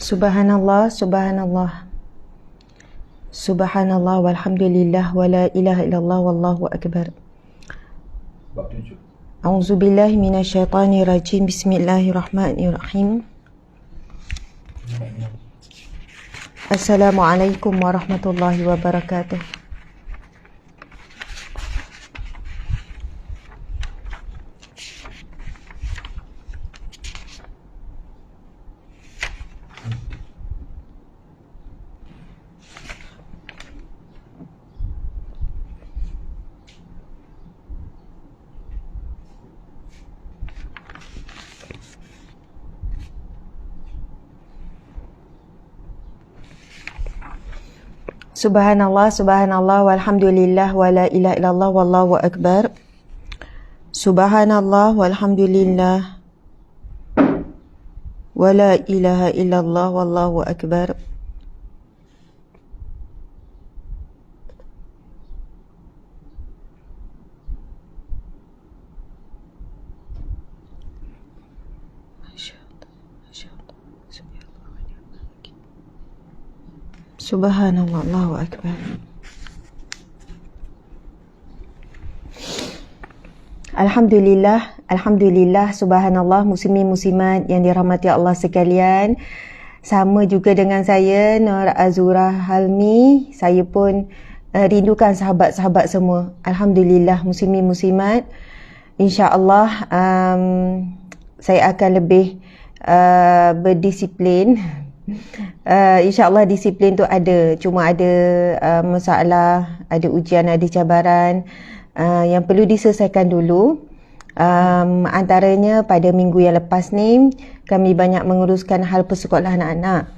Subhanallah, subhanallah. Subhanallah walhamdulillah wala ilaha illallah wallahu akbar. A'udzubillahi minasyaitonirrajim. Bismillahirrahmanirrahim. Assalamualaikum warahmatullahi wabarakatuh. Subhanallah, subhanallah walhamdulillah wala ilaha illallah wallahu akbar. Subhanallah walhamdulillah wala ilaha illallah wallahu akbar. Subhanallah, Allahu akbar. Alhamdulillah, alhamdulillah, subhanallah, muslimin muslimat yang dirahmati Allah sekalian. Sama juga dengan saya, Nur Azura Halmi, saya pun rindukan sahabat-sahabat semua. Alhamdulillah, muslimin muslimat. InsyaAllah saya akan lebih berdisiplin. InsyaAllah disiplin tu ada, cuma ada masalah, ada ujian, ada cabaran yang perlu diselesaikan dulu. Antaranya pada minggu yang lepas ni kami banyak menguruskan hal persekolahan anak.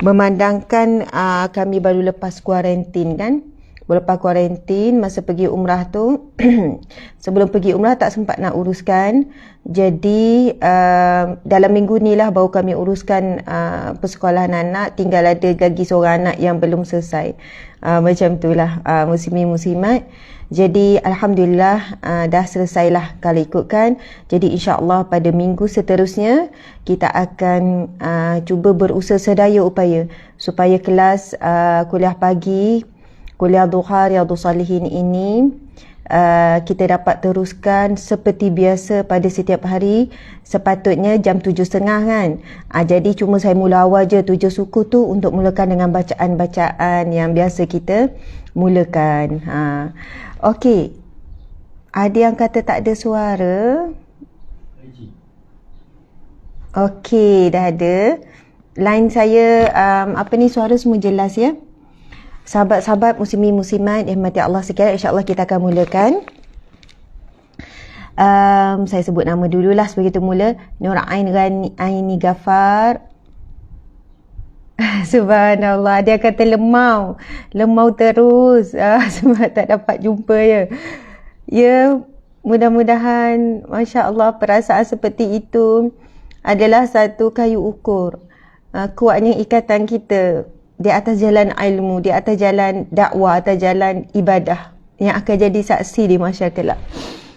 Memandangkan kami baru lepas kuarantin kan, lepas kuarantin masa pergi umrah tu sebelum pergi umrah tak sempat nak uruskan. Jadi dalam minggu ni lah baru kami uruskan persekolahan anak. Tinggal ada lagi seorang anak yang belum selesai. Macam tu lah muslimin muslimat. Jadi alhamdulillah dah selesailah kalau ikutkan. Jadi insyaAllah pada minggu seterusnya kita akan cuba berusaha sedaya upaya supaya kelas kuliah pagi, kuliah duha Riyadhus Shalihin ini kita dapat teruskan seperti biasa pada setiap hari. Sepatutnya jam 7.30 kan. Jadi cuma saya mula awal je 7 suku tu untuk mulakan dengan bacaan-bacaan yang biasa kita mulakan. Okey. Ada yang kata tak ada suara? Okey, dah ada. Line saya suara semua jelas ya. Sahabat-sahabat muslimin muslimat yang dirahmati Allah sekalian, insya-Allah kita akan mulakan. Saya sebut nama dululah sebagai mula. Nur Aini Ghafar. Subhanallah, dia kata lemau terus sebab tak dapat jumpa ya. Ya, mudah-mudahan masya-Allah perasaan seperti itu adalah satu kayu ukur kuatnya ikatan kita di atas jalan ilmu, di atas jalan dakwah, atas jalan ibadah yang akan jadi saksi di mahsyar kelak.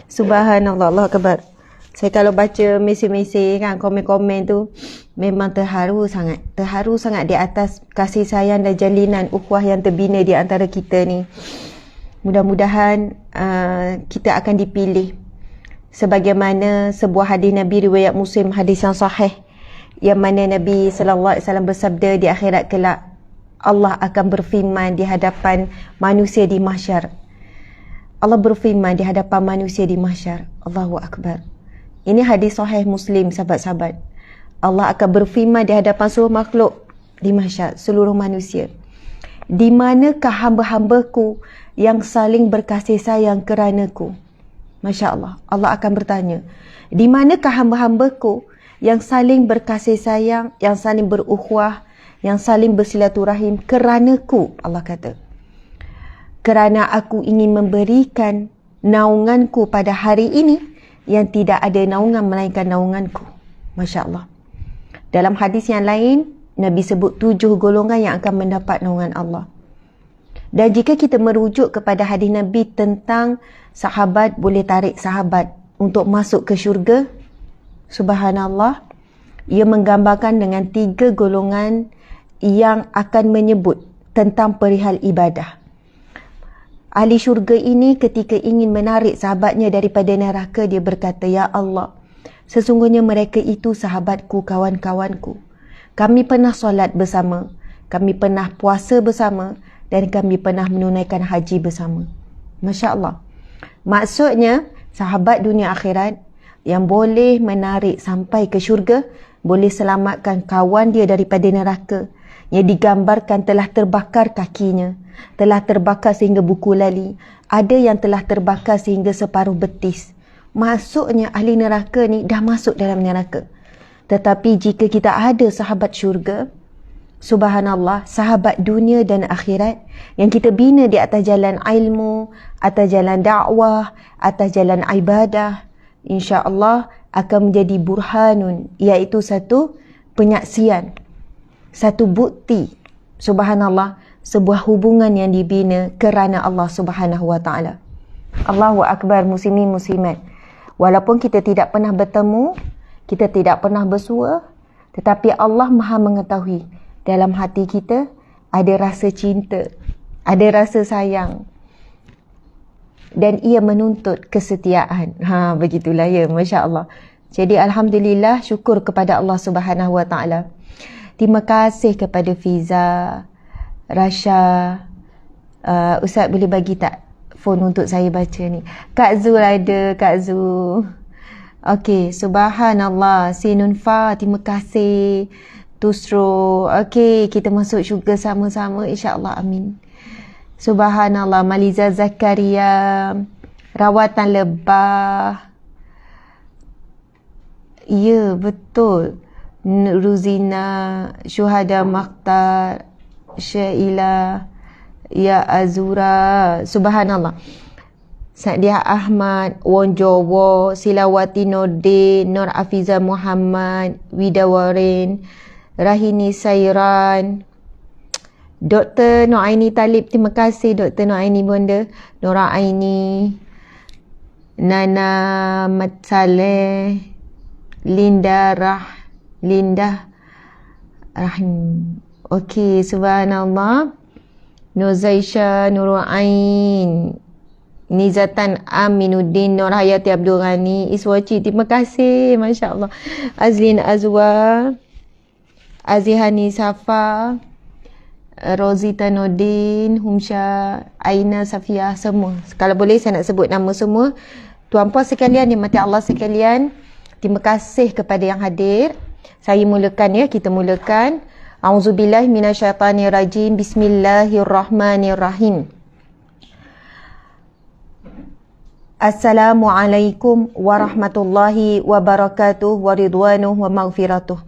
Subhanallah, Allahu akbar. Saya kalau baca mesej-mesej kan, komen-komen tu memang terharu sangat di atas kasih sayang dan jalinan ukhuwah yang terbina di antara kita ni. Mudah-mudahan kita akan dipilih sebagaimana sebuah hadis Nabi riwayat Muslim, hadis yang sahih, yang mana Nabi sallallahu alaihi wasallam bersabda di akhirat kelak Allah akan berfirman di hadapan manusia di mahsyar. Allah berfirman di hadapan manusia di mahsyar. Allahu akbar. Ini hadis sahih Muslim, sahabat-sahabat. Allah akan berfirman di hadapan seluruh makhluk di mahsyar, seluruh manusia. Di manakah hamba-hambaku yang saling berkasih sayang kerana-Ku? Masya Allah. Allah akan bertanya, di manakah hamba-hambaku yang saling berkasih sayang, yang saling berukhuwah, yang saling bersilaturahim kerana-Ku? Allah kata, kerana aku ingin memberikan naunganku pada hari ini yang tidak ada naungan melainkan naunganku. Masya Allah. Dalam hadis yang lain, Nabi sebut 7 golongan yang akan mendapat naungan Allah. Dan jika kita merujuk kepada hadis Nabi tentang sahabat boleh tarik sahabat untuk masuk ke syurga, subhanallah, Ia menggambarkan dengan 3 golongan yang akan menyebut tentang perihal ibadah. Ahli syurga ini ketika ingin menarik sahabatnya daripada neraka, dia berkata, "Ya Allah, sesungguhnya mereka itu sahabatku, kawan-kawanku. Kami pernah solat bersama, kami pernah puasa bersama, dan kami pernah menunaikan haji bersama." Masya Allah. Maksudnya, sahabat dunia akhirat yang boleh menarik sampai ke syurga, boleh selamatkan kawan dia daripada neraka, yang digambarkan telah terbakar kakinya, telah terbakar sehingga buku lali, ada yang telah terbakar sehingga separuh betis. Maksudnya ahli neraka ni dah masuk dalam neraka. Tetapi jika kita ada sahabat syurga, subhanallah, sahabat dunia dan akhirat yang kita bina di atas jalan ilmu, atas jalan dakwah, atas jalan ibadah, insya-Allah akan menjadi burhanun, iaitu satu penyaksian, satu bukti, subhanallah, sebuah hubungan yang dibina kerana Allah Subhanahu wa taala. Allahu akbar, muslimin muslimat. Walaupun kita tidak pernah bertemu, kita tidak pernah bersua, tetapi Allah Maha mengetahui dalam hati kita ada rasa cinta, ada rasa sayang, dan ia menuntut kesetiaan. Begitulah ya, masya-Allah. Jadi alhamdulillah, syukur kepada Allah Subhanahu wa taala. Terima kasih kepada Fiza, Rasha. Ustaz boleh bagi tak phone untuk saya baca ni? Kak Zul ada, Kak Zul. Okey, subhanallah. Sinun Fa, terima kasih. Tusro. Okey, kita masuk syurga sama-sama, insya-Allah, amin. Subhanallah. Maliza Zakaria, rawatan lebah. Ya, betul. Ruzina, Syuhada Makhtar, Syaila, Ya Azura, subhanallah. Sadiah Ahmad, Won Jowo, Silawati Nordin, Nur Afiza Muhammad, Wida Warin, Rahini Sairan, Dr. Noaini Talib, terima kasih Dr. Noaini Bonda, Nora Aini, Nana Mat Saleh, Linda Rahim. Okey, subhanallah. Nuzaisha Nurul Ain, Nizatan Aminuddin, Nur Hayati Abdul Ghani, Iswaci, terima kasih, masya-Allah. Azlin Azwa, Azihani Safa, Rozita Nordin, Humsha, Aina Safia, semua. Kalau boleh saya nak sebut nama semua. Tuan-puan sekalian, dimati Allah sekalian, terima kasih kepada yang hadir. Saya mulakan ya, kita mulakan. A'udzubillahi minasyaitanirrajim. Bismillahirrahmanirrahim. Assalamualaikum warahmatullahi wabarakatuh wa ridwanuh wa maghfiratuh.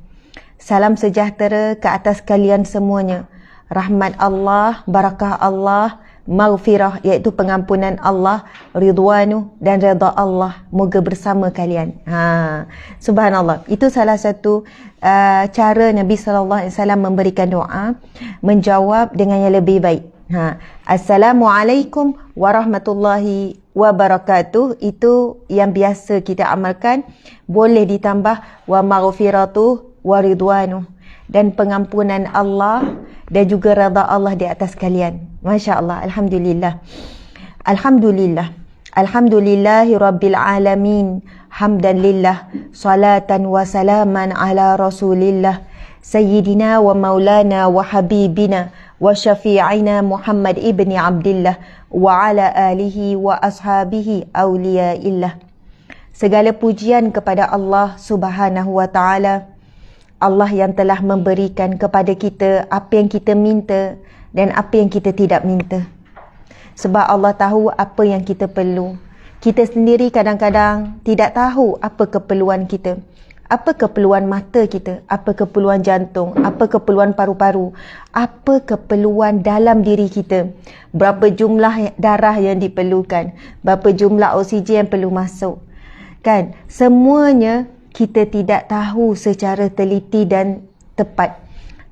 Salam sejahtera ke atas kalian semuanya. Rahmat Allah, barakah Allah, maghfirah iaitu pengampunan Allah, ridwanuh dan redha Allah moga bersama kalian. Subhanallah. Itu salah satu cara Nabi sallallahu alaihi wasallam memberikan doa, menjawab dengan yang lebih baik. Assalamualaikum warahmatullahi wabarakatuh, itu yang biasa kita amalkan. Boleh ditambah wa maghfiratuh wa ridwanuh, dan pengampunan Allah dan juga redha Allah di atas kalian. Masya Allah, alhamdulillah. Alhamdulillah. Alhamdulillahi rabbil alamin. Hamdan lillah, salatan wa salaman ala rasulillah, sayyidina wa maulana wa habibina wa syafi'ina Muhammad ibni Abdillah wa ala alihi wa ashabihi awliyaillah. Segala pujian kepada Allah Subhanahu wa ta'ala, Allah yang telah memberikan kepada kita apa yang kita minta dan apa yang kita tidak minta. Sebab Allah tahu apa yang kita perlu. Kita sendiri kadang-kadang tidak tahu apa keperluan kita. Apa keperluan mata kita, apa keperluan jantung, apa keperluan paru-paru, apa keperluan dalam diri kita. Berapa jumlah darah yang diperlukan, berapa jumlah oksigen yang perlu masuk. Kan? Semuanya kita tidak tahu secara teliti dan tepat.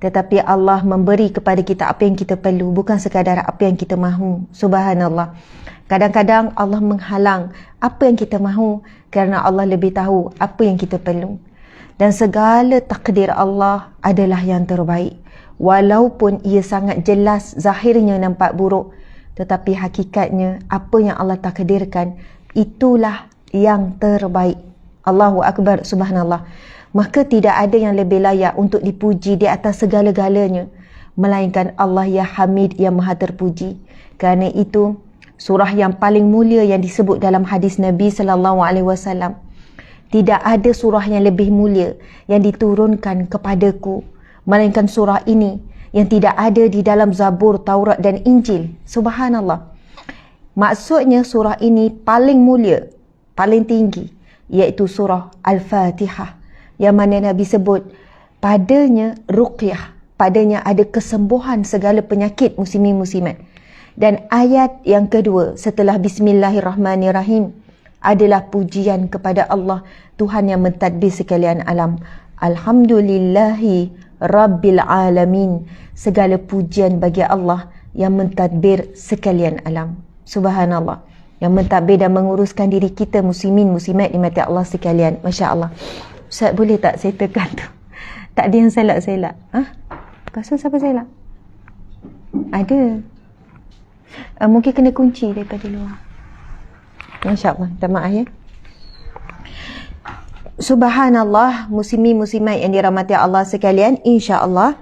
Tetapi Allah memberi kepada kita apa yang kita perlu, bukan sekadar apa yang kita mahu. Subhanallah. Kadang-kadang Allah menghalang apa yang kita mahu kerana Allah lebih tahu apa yang kita perlu. Dan segala takdir Allah adalah yang terbaik. Walaupun ia sangat jelas zahirnya nampak buruk, tetapi hakikatnya apa yang Allah takdirkan itulah yang terbaik. Allahu Akbar, subhanallah. Maka tidak ada yang lebih layak untuk dipuji di atas segala-galanya melainkan Allah ya Hamid yang maha terpuji. Kerana itu surah yang paling mulia yang disebut dalam hadis Nabi sallallahu alaihi wasallam. Tidak ada surah yang lebih mulia yang diturunkan kepadaku melainkan surah ini yang tidak ada di dalam Zabur, Taurat dan Injil. Subhanallah. Maksudnya surah ini paling mulia, paling tinggi, iaitu surah Al-Fatihah, yang mana Nabi sebut padanya ruqyah, padanya ada kesembuhan segala penyakit muslimin muslimat. Dan ayat yang kedua setelah Bismillahirrahmanirrahim adalah pujian kepada Allah, Tuhan yang mentadbir sekalian alam. Alhamdulillahi Rabbil Alamin. Segala pujian bagi Allah yang mentadbir sekalian alam. Subhanallah. Yang mentadbir dan menguruskan diri kita muslimin muslimat di mata Allah sekalian. Masya Allah. Ustaz, boleh tak saya tekan tu? Tak ada yang selak-selak. Pasal siapa selak? Ada. Mungkin kena kunci daripada luar. Masya Allah. Minta maaf ya. Subhanallah, muslimin muslimat yang dirahmati Allah sekalian, insya-Allah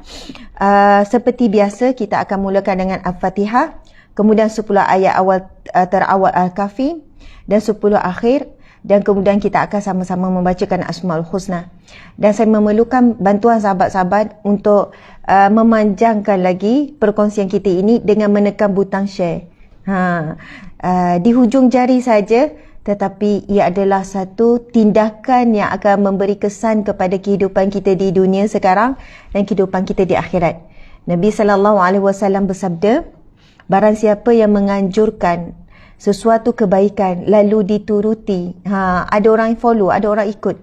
seperti biasa kita akan mulakan dengan Al-Fatihah, kemudian 10 ayat awal terawal Al-Kahfi dan 10 akhir, dan kemudian kita akan sama-sama membacakan Asmaul Husna. Dan saya memerlukan bantuan sahabat-sahabat untuk memanjangkan lagi perkongsian kita ini dengan menekan butang share. Di hujung jari saja, tetapi ia adalah satu tindakan yang akan memberi kesan kepada kehidupan kita di dunia sekarang dan kehidupan kita di akhirat. Nabi SAW bersabda, barang siapa yang menganjurkan sesuatu kebaikan lalu dituruti, ada orang yang follow, ada orang ikut.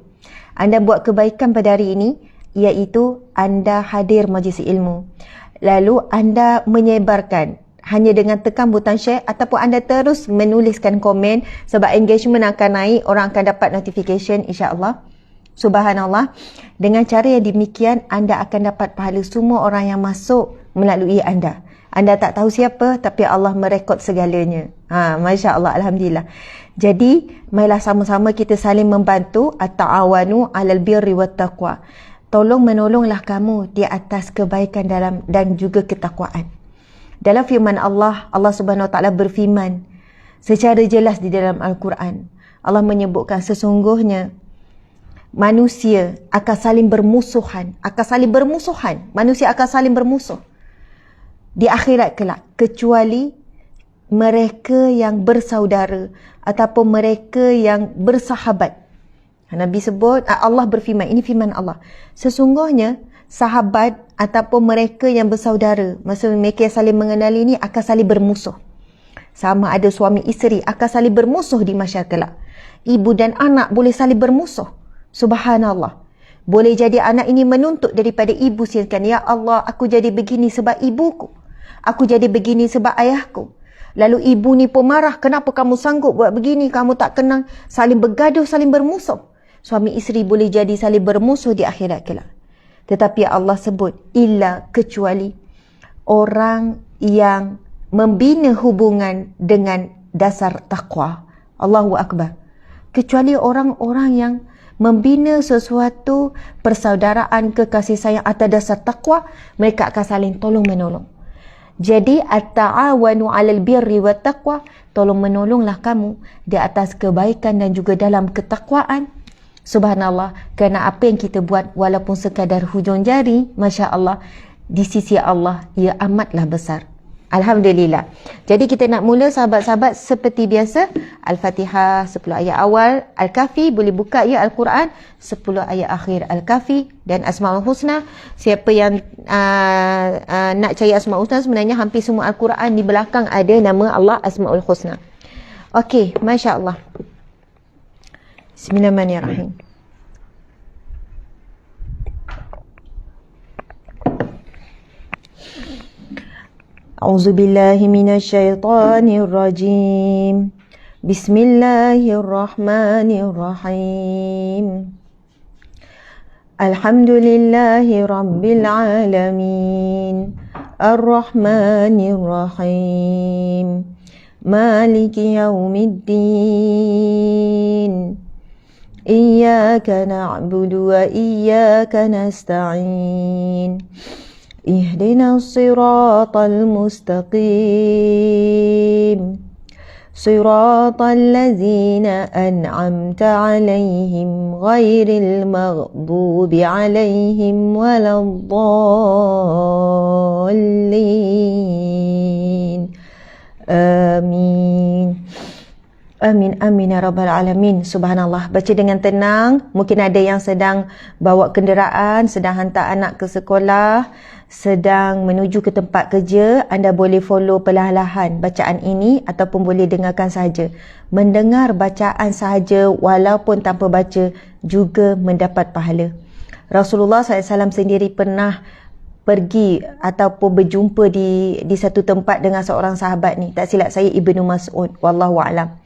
Anda buat kebaikan pada hari ini, iaitu anda hadir majlis ilmu, lalu anda menyebarkan hanya dengan tekan butang share ataupun anda terus menuliskan komen, sebab engagement akan naik, orang akan dapat notification insya-Allah. Subhanallah. Dengan cara yang demikian anda akan dapat pahala semua orang yang masuk melalui anda. Anda tak tahu siapa, tapi Allah merekod segalanya. Masya Allah, alhamdulillah. Jadi marilah sama-sama kita saling membantu. At-ta'awanu 'alal birri wat taqwa. Tolong menolonglah kamu di atas kebaikan dan juga ketakwaan. Dalam firman Allah, Allah Subhanahu Wa Taala berfirman secara jelas di dalam Al-Quran. Allah menyebutkan sesungguhnya manusia akan saling bermusuhan, manusia akan saling bermusuh di akhirat kelak, kecuali mereka yang bersaudara ataupun mereka yang bersahabat. Nabi sebut, Allah berfirman, ini firman Allah, sesungguhnya sahabat ataupun mereka yang bersaudara, maksudnya mereka yang saling mengenali ini akan saling bermusuh. Sama ada suami isteri akan saling bermusuh di masyarakat kelak. Ibu dan anak boleh saling bermusuh. Subhanallah. Boleh jadi anak ini menuntut daripada ibu, silakan, ya Allah, aku jadi begini sebab ibuku, aku jadi begini sebab ayahku. Lalu ibu ni pun marah, kenapa kamu sanggup buat begini, kamu tak kenal. Saling bergaduh, saling bermusuh. Suami isteri boleh jadi saling bermusuh di akhirat kelak. Tetapi Allah sebut, illa, kecuali orang yang membina hubungan dengan dasar taqwa. Allahu Akbar. Kecuali orang-orang yang membina sesuatu persaudaraan, kekasih sayang atas dasar taqwa, mereka akan saling tolong menolong. Jadi at-ta'awanu 'alal birri wat taqwa, tolong menolonglah kamu di atas kebaikan dan juga dalam ketakwaan. Subhanallah, kerana apa yang kita buat walaupun sekadar hujung jari, Masya Allah, di sisi Allah ia amatlah besar. Alhamdulillah. Jadi kita nak mula sahabat-sahabat seperti biasa. Al-Fatihah 10 ayat awal, Al-Kahfi, boleh buka ya Al-Quran, 10 ayat akhir Al-Kahfi dan Asmaul Husna. Siapa yang nak cari Asmaul Husna, sebenarnya hampir semua Al-Quran di belakang ada nama Allah Asmaul Husna. Okey, Masya Allah. Bismillahirrahmanirrahim. A'udzubillahi minasyaitonirrajim. Bismillahirrahmanirrahim. Alhamdulillahi Rabbil Alamin. Ar-Rahmanir Rahim. Maliki Yawmiddin. Iyyaka na'budu wa iyyaka nasta'in. Ihdinas siratal mustaqim. صراط الذين أنعمت عليهم غير المغضوب عليهم ولا الضالين آمين. Amin, amin ya rabbal alamin. Subhanallah. Baca dengan tenang. Mungkin ada yang sedang bawa kenderaan, sedang hantar anak ke sekolah, sedang menuju ke tempat kerja. Anda boleh follow perlahan-lahan bacaan ini ataupun boleh dengarkan sahaja. Mendengar bacaan sahaja walaupun tanpa baca juga mendapat pahala. Rasulullah SAW sendiri pernah pergi ataupun berjumpa di satu tempat dengan seorang sahabat ni. Tak silap saya Ibnu Mas'ud. Wallahu a'lam.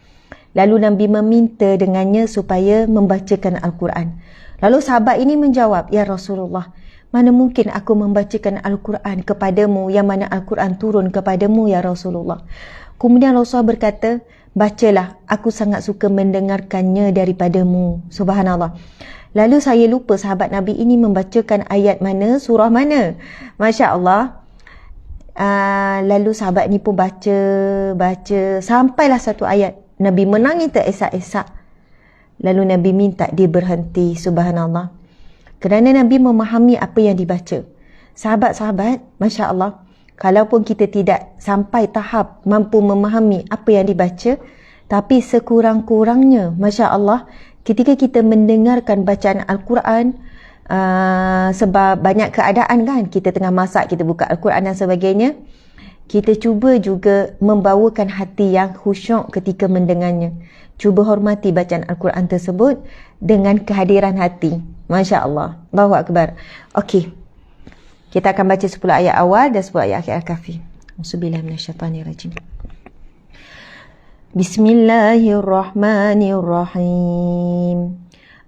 Lalu Nabi meminta dengannya supaya membacakan Al-Quran. Lalu sahabat ini menjawab, "Ya Rasulullah, mana mungkin aku membacakan Al-Quran kepadamu yang mana Al-Quran turun kepadamu ya Rasulullah." Kemudian Rasulullah berkata, "Bacalah, aku sangat suka mendengarkannya daripadamu." Subhanallah. Lalu saya lupa sahabat Nabi ini membacakan ayat mana, surah mana. Masya Allah. Lalu sahabat ni pun baca, sampailah satu ayat. Nabi menangis teresak-esak. Lalu Nabi minta dia berhenti. Subhanallah. Kerana Nabi memahami apa yang dibaca. Sahabat-sahabat, Masya Allah, kalaupun kita tidak sampai tahap mampu memahami apa yang dibaca, tapi sekurang-kurangnya, Masya Allah, ketika kita mendengarkan bacaan Al-Quran, sebab banyak keadaan kan, kita tengah masak, kita buka Al-Quran dan sebagainya, kita cuba juga membawakan hati yang khusyuk ketika mendengarnya. Cuba hormati bacaan Al-Quran tersebut dengan kehadiran hati. Masya Allah. Allahu Akbar. Okey. Kita akan baca 10 ayat awal dan 10 ayat akhir Al-Kahfi. Bismillahirrahmanirrahim. Bismillahirrahmanirrahim.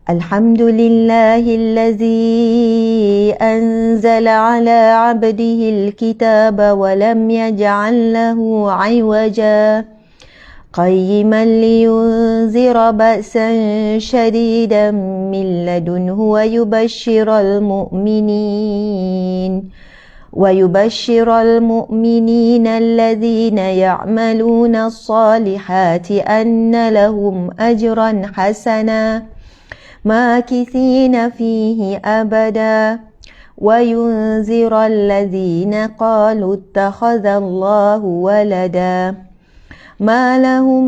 الحمد لله الذي أنزل على عبده الكتاب ولم يجعل له عوجا قيما لينذر بأسا شديدا من لدنه ويبشر المؤمنين الذين يعملون الصالحات أن لهم أجرا حسنا ماكثين فيه أبدا وينذر الذين قالوا اتخذ الله ولدا ما لهم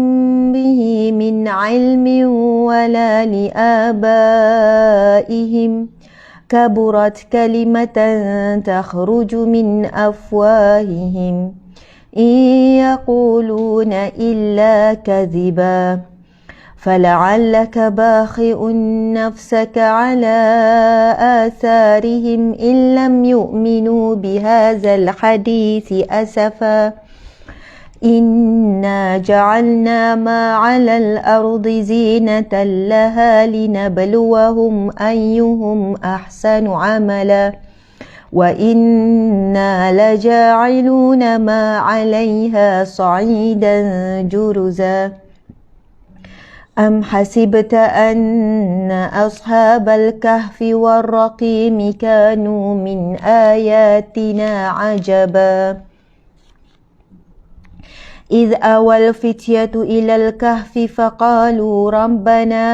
به من علم ولا لآبائهم كبرت كلمة تخرج من أفواههم إن يقولون إلا كذبا فلعلك باخئ نفسك على آثارهم إن لم يؤمنوا بهذا الحديث أسفا إنا جعلنا ما على الأرض زينة لها لنبلوهم أيهم أحسن عملا وإنا لجاعلون ما عليها صعيدا جرزا أم حسبت أن أصحاب الكهف والرقيم كانوا من آياتنا عجبا إذ أوى الفتية إلى الكهف فقالوا ربنا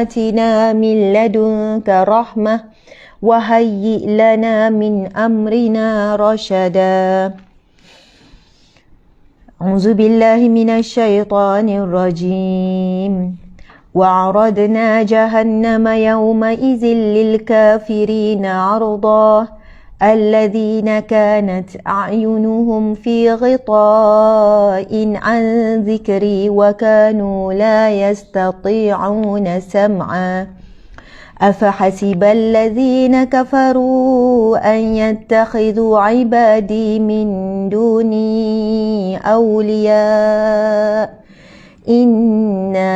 آتنا من لدنك رحمة وهيئ لنا من أمرنا رشدا أعوذ بالله من الشيطان الرجيم وعرضنا جهنم يومئذ للكافرين عرضا الذين كانت أعينهم في غطاء عن ذكري وكانوا لا يستطيعون سمعا أفحسب الذين كفروا أن يتخذوا عبادي من دوني أولياء إنا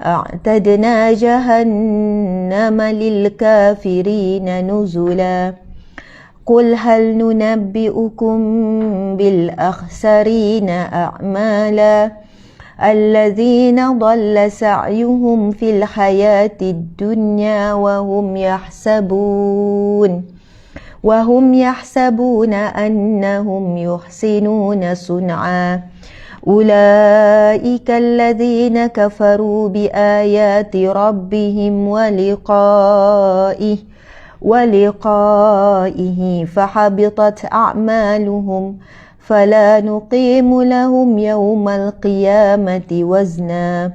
أعتدنا جهنم للكافرين نزلا قل هل ننبئكم بالأخسرين أعمالا الذين ضل سعيهم في الحياة الدنيا وهم يحسبون أنهم يحسنون صنعا أولئك الذين كفروا بآيات ربهم ولقائه فحبطت أعمالهم فلا نقيم لهم يوم القيامة وزنا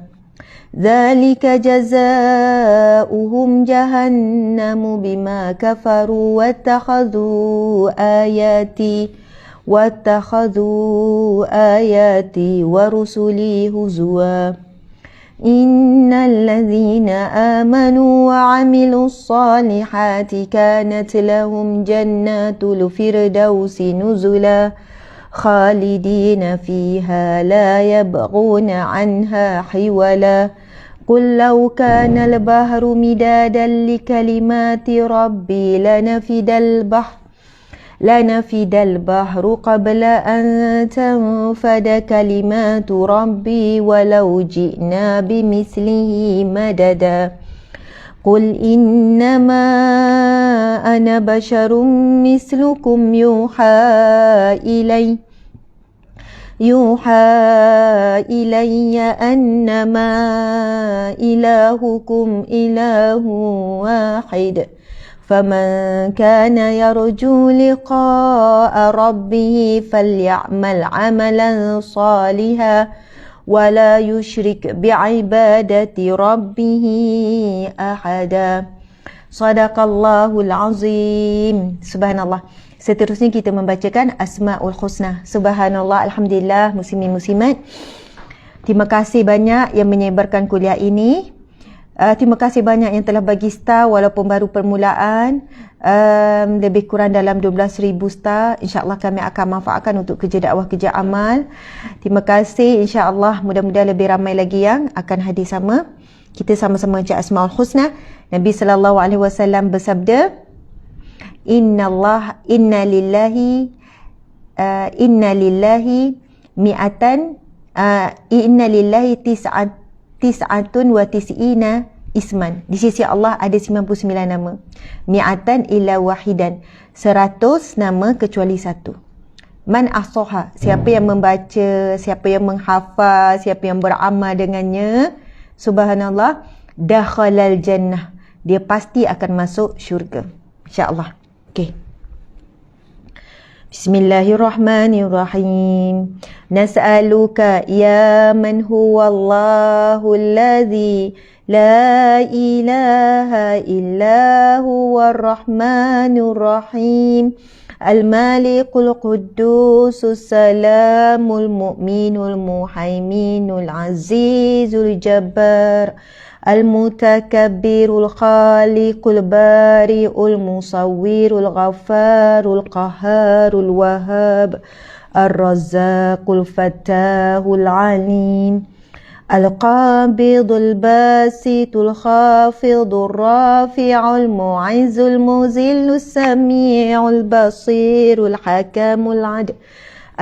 ذلك جزاؤهم جهنم بما كفروا واتخذوا آياتي ورسلي هزوا إن الذين آمنوا وعملوا الصالحات كانت لهم جنات الفردوس نزلا خالدين فيها لا يبغون عنها حولا قل لو كان البحر مدادا لكلمات ربي لنفد البحر قبل أن تنفد كلمات ربي ولو جئنا بمثله مددا قل إنما أنا بشر مثلكم يوحى إلي أنما إلهكم إله واحد فمن كان يرجو لقاء ربه فليعمل عملا صالحا ولا يشرك بعبادة ربه أحدا Sadaqallahul Azim. Subhanallah. Seterusnya kita membacakan Asma'ul Husna. Subhanallah, Alhamdulillah, muslimin muslimat. Terima kasih banyak yang menyebarkan kuliah ini. Terima kasih banyak yang telah bagi star walaupun baru permulaan. Lebih kurang dalam 12,000 star. InsyaAllah kami akan manfaatkan untuk kerja dakwah, kerja amal. Terima kasih. InsyaAllah mudah-mudahan lebih ramai lagi yang akan hadir sama. Kita sama-sama baca Asma'ul Husna. Nabi SAW bersabda, Inna lillahi tis'atun wa tis'ina isman. Di sisi Allah ada 99 nama. Mi'atan illa wahidan. 100 nama kecuali satu. Man ahsaha, siapa yang membaca, siapa yang menghafal, siapa yang beramal dengannya, subhanallah, dakhalal jannah, dia pasti akan masuk syurga, insya-Allah. Okey. Bismillahirrahmanirrahim. Nas'aluka ya man huwallahu alladhi la ilaha illa huwar rahmanur rahim. Al-Malikul Quddusus Salamul Mu'minul Muhaiminul Azizul Jabbar Al-Mutakabbirul Khaliqul Bari'ul Musawwirul Ghaffarul Qahharul Wahhab Ar-Razzaqul Fattahul Alim القابض الباسط الخافض الرافع المعز المذل السميع البصير الحكم العدل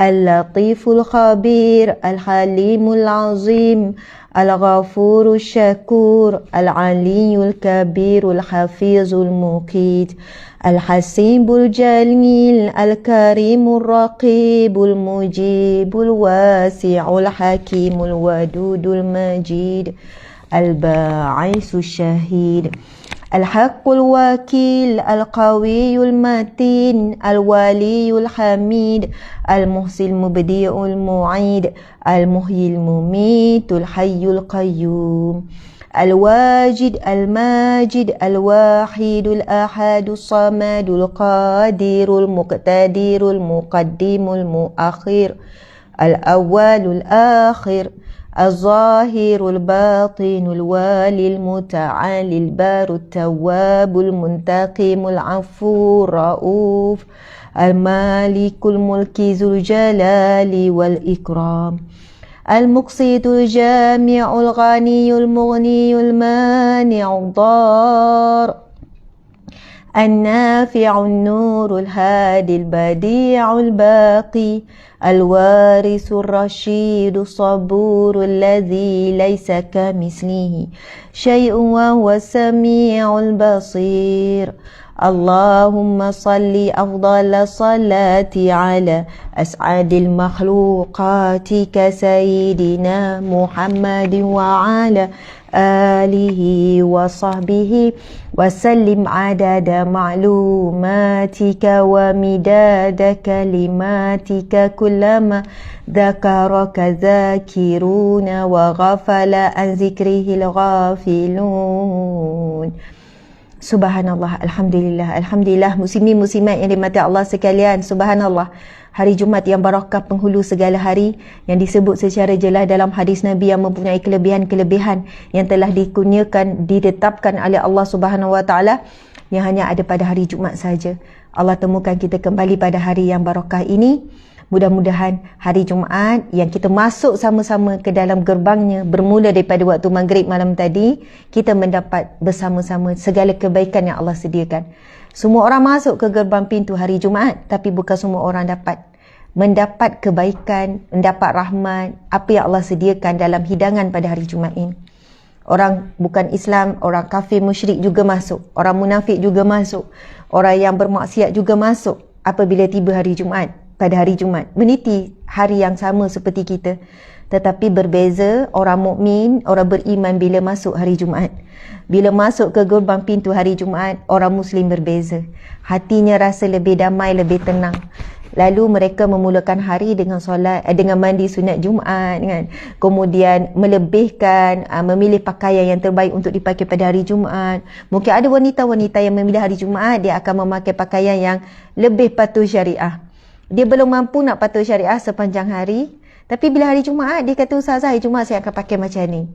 اللطيف الخبير الحليم العظيم الغفور الشكور العلي الكبير الحفيظ المقيت الحسيب الجليل الكريم الرقيب المجيب الواسع الحكيم الودود المجيد الباعث الشهيد الحق الوكيل القوي المتين الولي الحميد المحصي المبدئ المعيد المحيي المميت الحي القيوم الواجد الماجد الواحد الأحد الصمد القادر المقتدر المقدم المؤخر الأول الآخر الظاهر الباطن الوالي المتعالي البار التواب المنتقم العفو الرؤوف المالك الملك ذو الجلال والإكرام المقسط الجامع الغني المغني المانع الضار النافع النور الهادي البديع الباقي الوارث الرشيد الصبور الذي ليس كمثله شيء وهو السميع البصير اللهم صل أفضل الصلاة على أسعد المخلوقات كسيدنا محمد وعلى آله وصحبه وسلم عدد معلوماتك ومداد كلماتك كلما ذكرك ذاكرون وغفل عن ذكره الغافلون. Subhanallah, Alhamdulillah, Alhamdulillah, muslimin muslimat yang dirahmati Allah sekalian. Subhanallah, hari Jumaat yang barakah, penghulu segala hari, yang disebut secara jelas dalam hadis Nabi, yang mempunyai kelebihan-kelebihan yang telah dikurniakan, ditetapkan oleh Allah Subhanahu Wa Taala, yang hanya ada pada hari Jumaat saja. Allah temukan kita kembali pada hari yang barakah ini. Mudah-mudahan hari Jumaat yang kita masuk sama-sama ke dalam gerbangnya, bermula daripada waktu maghrib malam tadi, kita mendapat bersama-sama segala kebaikan yang Allah sediakan. Semua orang masuk ke gerbang pintu hari Jumaat, tapi bukan semua orang dapat mendapat kebaikan, mendapat rahmat, apa yang Allah sediakan dalam hidangan pada hari Jumaat ini. Orang bukan Islam, orang kafir musyrik juga masuk, orang munafik juga masuk, orang yang bermaksiat juga masuk apabila tiba hari Jumaat. Pada hari Jumaat meniti hari yang sama seperti kita, tetapi berbeza orang mukmin, orang beriman bila masuk hari Jumaat. Bila masuk ke gerbang pintu hari Jumaat, orang muslim berbeza. Hatinya rasa lebih damai, lebih tenang. Lalu mereka memulakan hari dengan solat, dengan mandi sunat Jumaat kan. Kemudian melebihkan, memilih pakaian yang terbaik untuk dipakai pada hari Jumaat. Mungkin ada wanita-wanita yang memilih hari Jumaat, dia akan memakai pakaian yang lebih patuh syariah. Dia belum mampu nak patuh syariah sepanjang hari, tapi bila hari Jumaat dia kata, Ustazah, hari Jumaat saya akan pakai macam ni,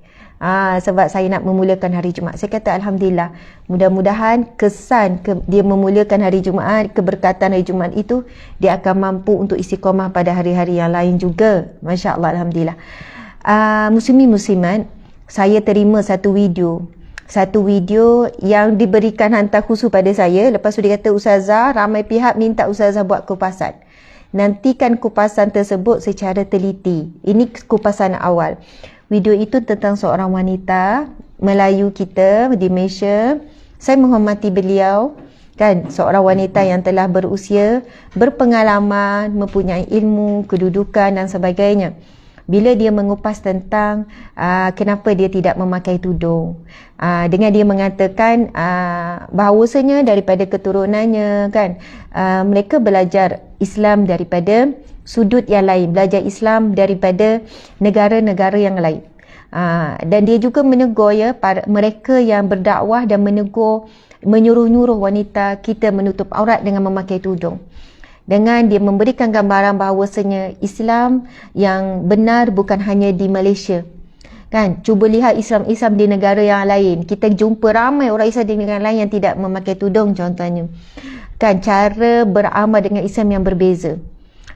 sebab saya nak memulakan hari Jumaat. Saya kata Alhamdulillah, mudah-mudahan kesan dia memulakan hari Jumaat, keberkatan hari Jumaat itu, dia akan mampu untuk istiqamah pada hari-hari yang lain juga. Masya Allah, Alhamdulillah. Muslimin muslimat, saya terima satu video yang diberikan hantar khusus pada saya. Lepas tu dia kata, Ustazah, ramai pihak minta Ustazah buat kupasan. Nantikan kupasan tersebut secara teliti. Ini kupasan awal. Video itu tentang seorang wanita Melayu kita di Malaysia. Saya menghormati beliau, kan, seorang wanita yang telah berusia, berpengalaman, mempunyai ilmu, kedudukan dan sebagainya. Bila dia mengupas tentang kenapa dia tidak memakai tudung, dengan dia mengatakan bahawasanya daripada keturunannya, kan, mereka belajar Islam daripada sudut yang lain, belajar Islam daripada negara-negara yang lain. Dan dia juga menegur mereka yang berdakwah dan menyuruh-nyuruh wanita kita menutup aurat dengan memakai tudung. Dengan dia memberikan gambaran bahawasanya Islam yang benar bukan hanya di Malaysia. Kan, cuba lihat Islam di negara yang lain. Kita jumpa ramai orang Islam di negara lain yang tidak memakai tudung contohnya. Kan, cara beramal dengan Islam yang berbeza.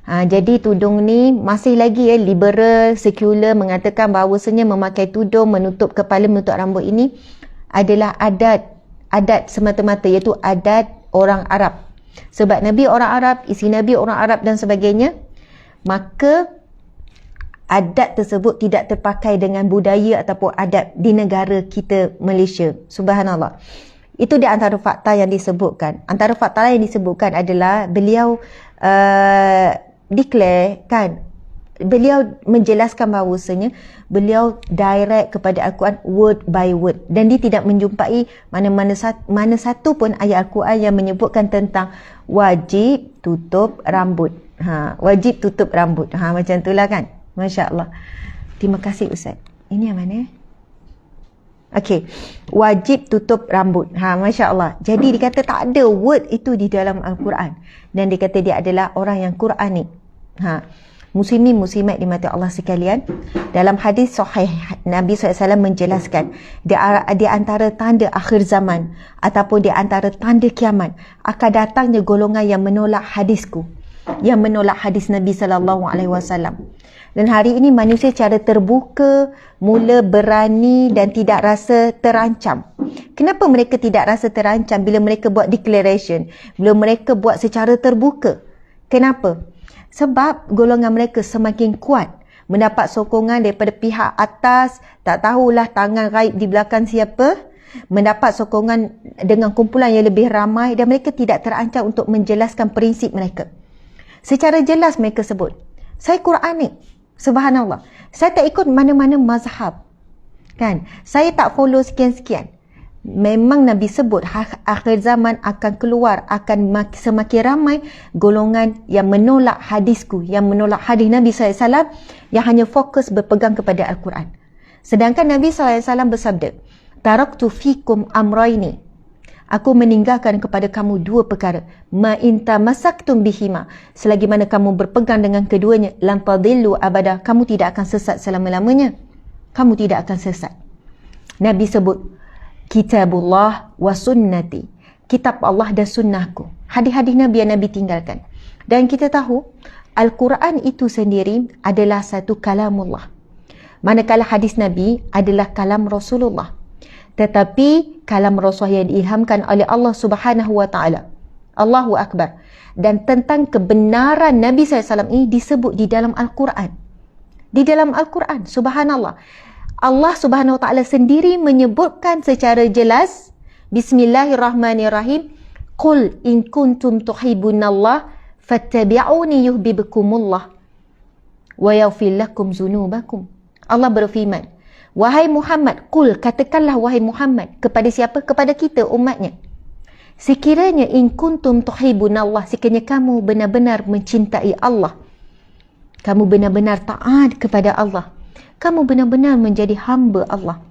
Jadi tudung ni masih lagi liberal, sekular mengatakan bahawasanya memakai tudung, menutup kepala, menutup rambut ini adalah adat semata-mata, iaitu adat orang Arab. Sebab Nabi orang Arab, isteri Nabi orang Arab dan sebagainya, maka adat tersebut tidak terpakai dengan budaya ataupun adat di negara kita Malaysia. Subhanallah. Itu di antara fakta yang disebutkan. Antara fakta yang disebutkan adalah beliau declare, kan, beliau menjelaskan bahawasanya beliau direct kepada Al-Quran word by word, dan dia tidak menjumpai mana satu pun ayat Al-Quran yang menyebutkan tentang wajib tutup rambut. Wajib tutup rambut. Macam itulah, kan. Masya Allah. Terima kasih Ustaz. Ini yang mana? Okey, wajib tutup rambut. Masya Allah. Jadi dia kata tak ada word itu di dalam Al-Quran, dan dia kata dia adalah orang yang Quranik. Muslimin muslimat dimati Allah sekalian, dalam hadis sahih Nabi SAW menjelaskan di antara tanda akhir zaman ataupun di antara tanda kiamat akan datangnya golongan yang menolak hadisku, yang menolak hadis Nabi SAW. Dan hari ini manusia cara terbuka mula berani dan tidak rasa terancam. Kenapa mereka tidak rasa terancam bila mereka buat declaration, bila mereka buat secara terbuka? Kenapa? Sebab golongan mereka semakin kuat, mendapat sokongan daripada pihak atas, tak tahulah tangan gaib di belakang siapa, mendapat sokongan dengan kumpulan yang lebih ramai dan mereka tidak terancam untuk menjelaskan prinsip mereka. Secara jelas mereka sebut, saya Quranik. Subhanallah. Saya tak ikut mana-mana mazhab. Kan? Saya tak follow sekian-sekian. Memang Nabi sebut akhir zaman akan keluar, akan semakin ramai golongan yang menolak hadisku, yang menolak hadis Nabi SAW, yang hanya fokus berpegang kepada Al-Quran. Sedangkan Nabi SAW bersabda, taraktu fikum amraini. Aku meninggalkan kepada kamu dua perkara. Ma in tamassaktum bihima. Selagi mana kamu berpegang dengan keduanya, lam tadillu abada. Kamu tidak akan sesat selama-lamanya. Kamu tidak akan sesat. Nabi sebut, kitabullah wa sunnati. Kitab Allah dan sunnahku. Hadis-hadis Nabi yang Nabi tinggalkan. Dan kita tahu, Al-Quran itu sendiri adalah satu kalamullah. Manakala hadis Nabi adalah kalam Rasulullah. Tetapi kalam Rasul yang diilhamkan oleh Allah Subhanahu wa taala. Allahu Akbar. Dan tentang kebenaran Nabi SAW ini disebut di dalam Al-Quran. Di dalam Al-Quran, subhanallah. Allah Subhanahu wa taala sendiri menyebutkan secara jelas, Bismillahirrahmanirrahim, Qul in kuntum tuhibbunallah fattabi'uni yuhibbukumullah wa yaghfir lakum dzunubakum. Allah berfirman, wahai Muhammad, qul, katakanlah wahai Muhammad, kepada siapa? Kepada kita, umatnya. Sekiranya in kuntum tuhibbunallah, sekiranya kamu benar-benar mencintai Allah, kamu benar-benar taat kepada Allah, kamu benar-benar menjadi hamba Allah,